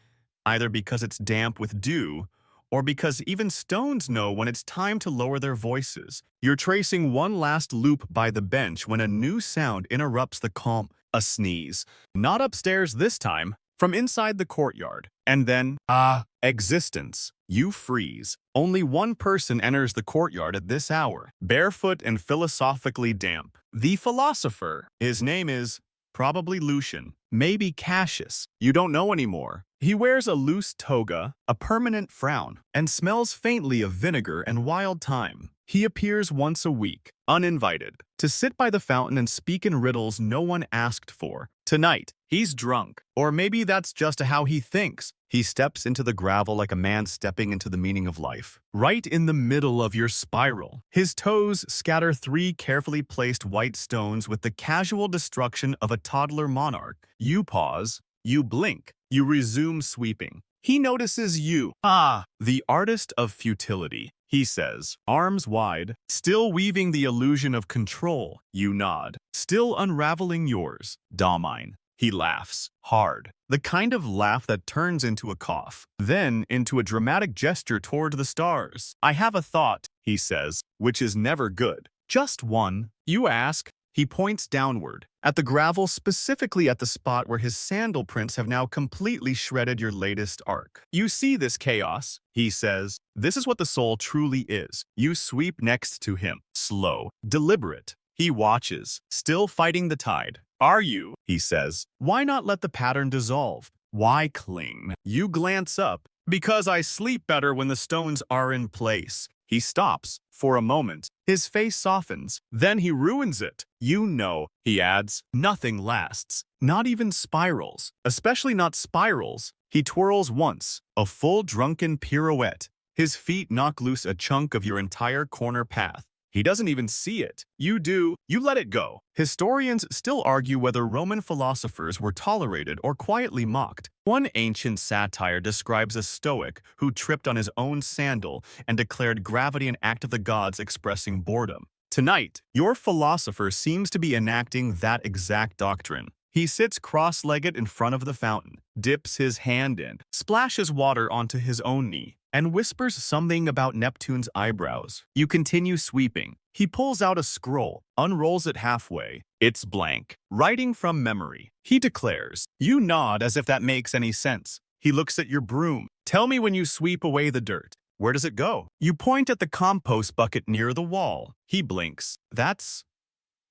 either because it's damp with dew, or because even stones know when it's time to lower their voices. You're tracing one last loop by the bench when a new sound interrupts the calm, a sneeze. Not upstairs this time, from inside the courtyard. And then, existence. You freeze. Only one person enters the courtyard at this hour, barefoot and philosophically damp. The philosopher. His name is probably Lucian, maybe Cassius. You don't know anymore. He wears a loose toga, a permanent frown, and smells faintly of vinegar and wild thyme. He appears once a week, uninvited, to sit by the fountain and speak in riddles no one asked for. Tonight, he's drunk, or maybe that's just how he thinks. He steps into the gravel like a man stepping into the meaning of life. Right in the middle of your spiral, his toes scatter 3 carefully placed white stones with the casual destruction of a toddler monarch. You pause, you blink, you resume sweeping. He notices you. The artist of futility, he says, arms wide, still weaving the illusion of control. You nod, still unraveling yours, Domine. He laughs, hard, the kind of laugh that turns into a cough, then into a dramatic gesture toward the stars. I have a thought, he says, which is never good. Just one. You ask. He points downward, at the gravel, specifically at the spot where his sandal prints have now completely shredded your latest arc. You see this chaos, he says. This is what the soul truly is. You sweep next to him, slow, deliberate. He watches, still fighting the tide. Are you? He says. Why not let the pattern dissolve? Why cling? You glance up. Because I sleep better when the stones are in place. He stops. For a moment, his face softens. Then he ruins it. You know, he adds, nothing lasts. Not even spirals. Especially not spirals. He twirls once, a full drunken pirouette. His feet knock loose a chunk of your entire corner path. He doesn't even see it. You do. You let it go. Historians still argue whether Roman philosophers were tolerated or quietly mocked. One ancient satire describes a Stoic who tripped on his own sandal and declared gravity an act of the gods expressing boredom. Tonight, your philosopher seems to be enacting that exact doctrine. He sits cross-legged in front of the fountain, dips his hand in, splashes water onto his own knee, and whispers something about Neptune's eyebrows. You continue sweeping. He pulls out a scroll, unrolls it halfway. It's blank. Writing from memory. He declares. You nod as if that makes any sense. He looks at your broom. Tell me when you sweep away the dirt. Where does it go? You point at the compost bucket near the wall. He blinks. That's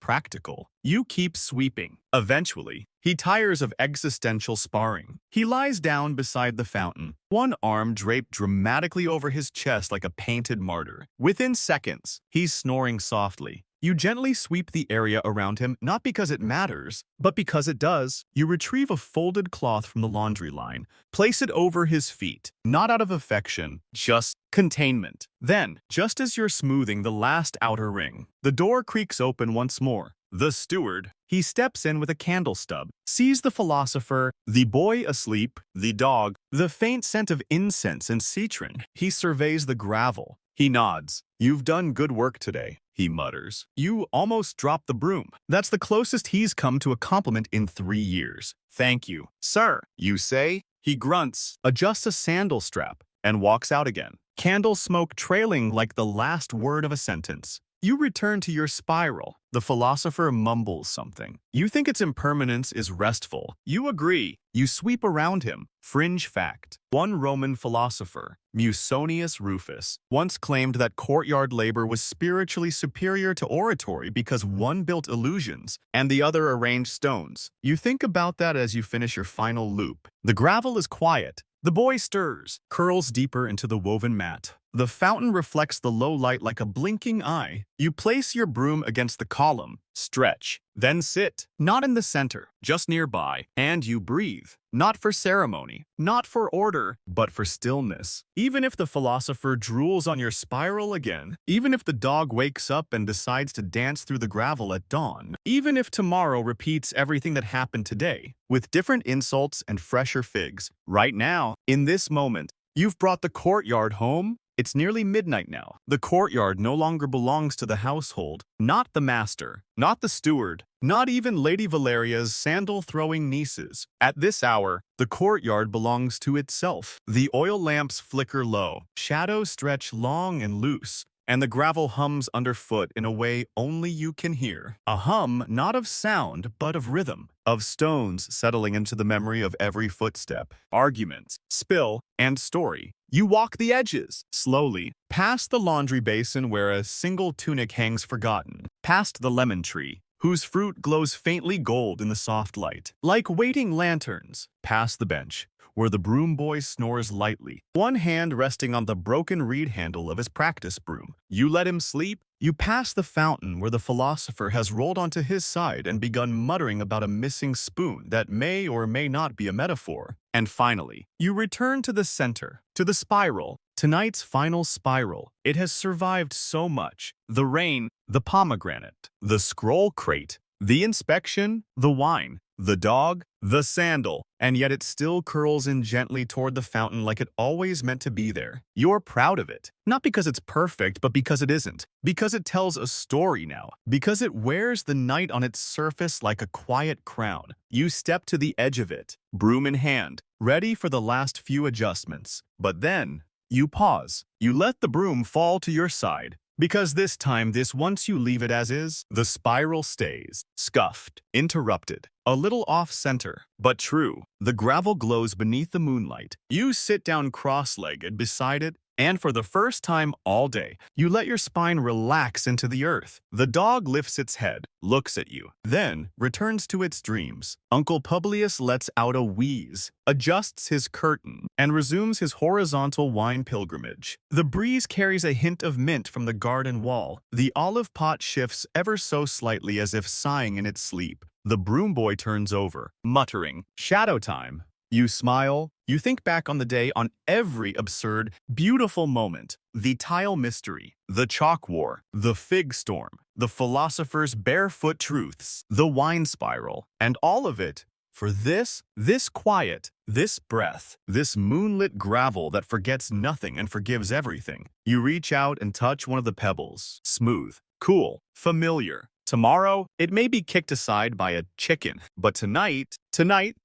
practical. You keep sweeping. Eventually, he tires of existential sparring. He lies down beside the fountain, one arm draped dramatically over his chest like a painted martyr. Within seconds, he's snoring softly. You gently sweep the area around him, not because it matters, but because it does. You retrieve a folded cloth from the laundry line, place it over his feet, not out of affection, just containment. Then, just as you're smoothing the last outer ring, the door creaks open once more. The steward, he steps in with a candle stub, sees the philosopher, the boy asleep, the dog, the faint scent of incense and citron. He surveys the gravel. He nods. You've done good work today, he mutters. You almost dropped the broom. That's the closest he's come to a compliment in 3 years. Thank you, sir, you say. He grunts, adjusts a sandal strap, and walks out again. Candle smoke trailing like the last word of a sentence. You return to your spiral. The philosopher mumbles something. You think its impermanence is restful. You agree. You sweep around him. Fringe fact. One Roman philosopher, Musonius Rufus, once claimed that courtyard labor was spiritually superior to oratory because one built illusions and the other arranged stones. You think about that as you finish your final loop. The gravel is quiet. The boy stirs, curls deeper into the woven mat. The fountain reflects the low light like a blinking eye. You place your broom against the column, stretch, then sit, not in the center, just nearby, and you breathe. Not for ceremony, not for order, but for stillness. Even if the philosopher drools on your spiral again, even if the dog wakes up and decides to dance through the gravel at dawn, even if tomorrow repeats everything that happened today, with different insults and fresher figs, right now, in this moment, you've brought the courtyard home. It's nearly midnight now. The courtyard no longer belongs to the household, not the master, not the steward, not even Lady Valeria's sandal-throwing nieces. At this hour, the courtyard belongs to itself. The oil lamps flicker low, shadows stretch long and loose, and the gravel hums underfoot in a way only you can hear. A hum not of sound, but of rhythm, of stones settling into the memory of every footstep, argument, spill, and story. You walk the edges, slowly, past the laundry basin where a single tunic hangs forgotten, past the lemon tree, whose fruit glows faintly gold in the soft light, like waiting lanterns, past the bench, where the broom boy snores lightly, one hand resting on the broken reed handle of his practice broom. You let him sleep. You pass the fountain where the philosopher has rolled onto his side and begun muttering about a missing spoon that may or may not be a metaphor. And finally, you return to the center, to the spiral, tonight's final spiral. It has survived so much. The rain, the pomegranate, the scroll crate, the inspection, the wine, the dog, the sandal, and yet it still curls in gently toward the fountain like it always meant to be there. You're proud of it, not because it's perfect, but because it isn't. Because it tells a story now. Because it wears the night on its surface like a quiet crown. You step to the edge of it, broom in hand, ready for the last few adjustments. But then, you pause. You let the broom fall to your side. Because this time, once you leave it as is, the spiral stays, scuffed, interrupted, a little off-center, but true. The gravel glows beneath the moonlight. You sit down cross-legged beside it, and for the first time all day, you let your spine relax into the earth. The dog lifts its head, looks at you, then returns to its dreams. Uncle Publius lets out a wheeze, adjusts his curtain, and resumes his horizontal wine pilgrimage. The breeze carries a hint of mint from the garden wall. The olive pot shifts ever so slightly as if sighing in its sleep. The broom boy turns over, muttering, "Shadow time." You smile. You think back on the day, on every absurd, beautiful moment. The tile mystery, the chalk war, the fig storm, the philosopher's barefoot truths, the wine spiral, and all of it for this quiet, this breath, this moonlit gravel that forgets nothing and forgives everything. You reach out and touch one of the pebbles. Smooth, cool, familiar. Tomorrow, it may be kicked aside by a chicken, but tonight,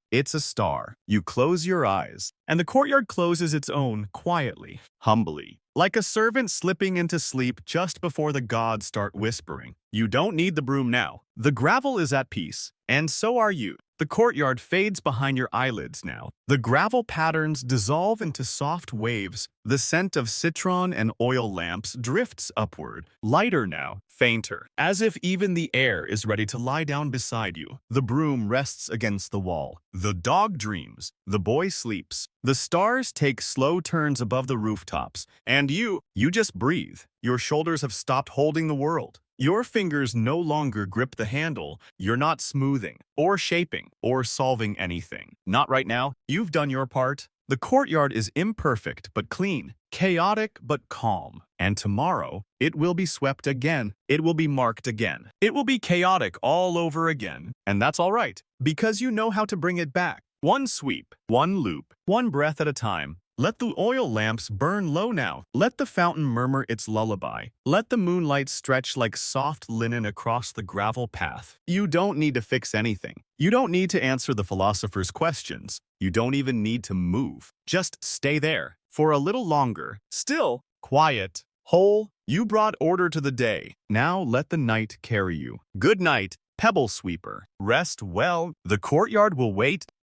it's a star. You close your eyes, and the courtyard closes its own quietly, humbly, like a servant slipping into sleep just before the gods start whispering. You don't need the broom now. The gravel is at peace, and so are you. The courtyard fades behind your eyelids now. The gravel patterns dissolve into soft waves. The scent of citron and oil lamps drifts upward, lighter now, fainter, as if even the air is ready to lie down beside you. The broom rests against the wall. The dog dreams. The boy sleeps. The stars take slow turns above the rooftops. And you just breathe. Your shoulders have stopped holding the world. Your fingers no longer grip the handle. You're not smoothing, or shaping, or solving anything. Not right now. You've done your part. The courtyard is imperfect but clean, chaotic but calm. And tomorrow, it will be swept again. It will be marked again. It will be chaotic all over again. And that's all right, because you know how to bring it back. One sweep, one loop, one breath at a time. Let the oil lamps burn low now. Let the fountain murmur its lullaby. Let the moonlight stretch like soft linen across the gravel path. You don't need to fix anything. You don't need to answer the philosopher's questions. You don't even need to move. Just stay there for a little longer. Still, quiet, whole. You brought order to the day. Now let the night carry you. Good night, Pebble Sweeper. Rest well. The courtyard will wait.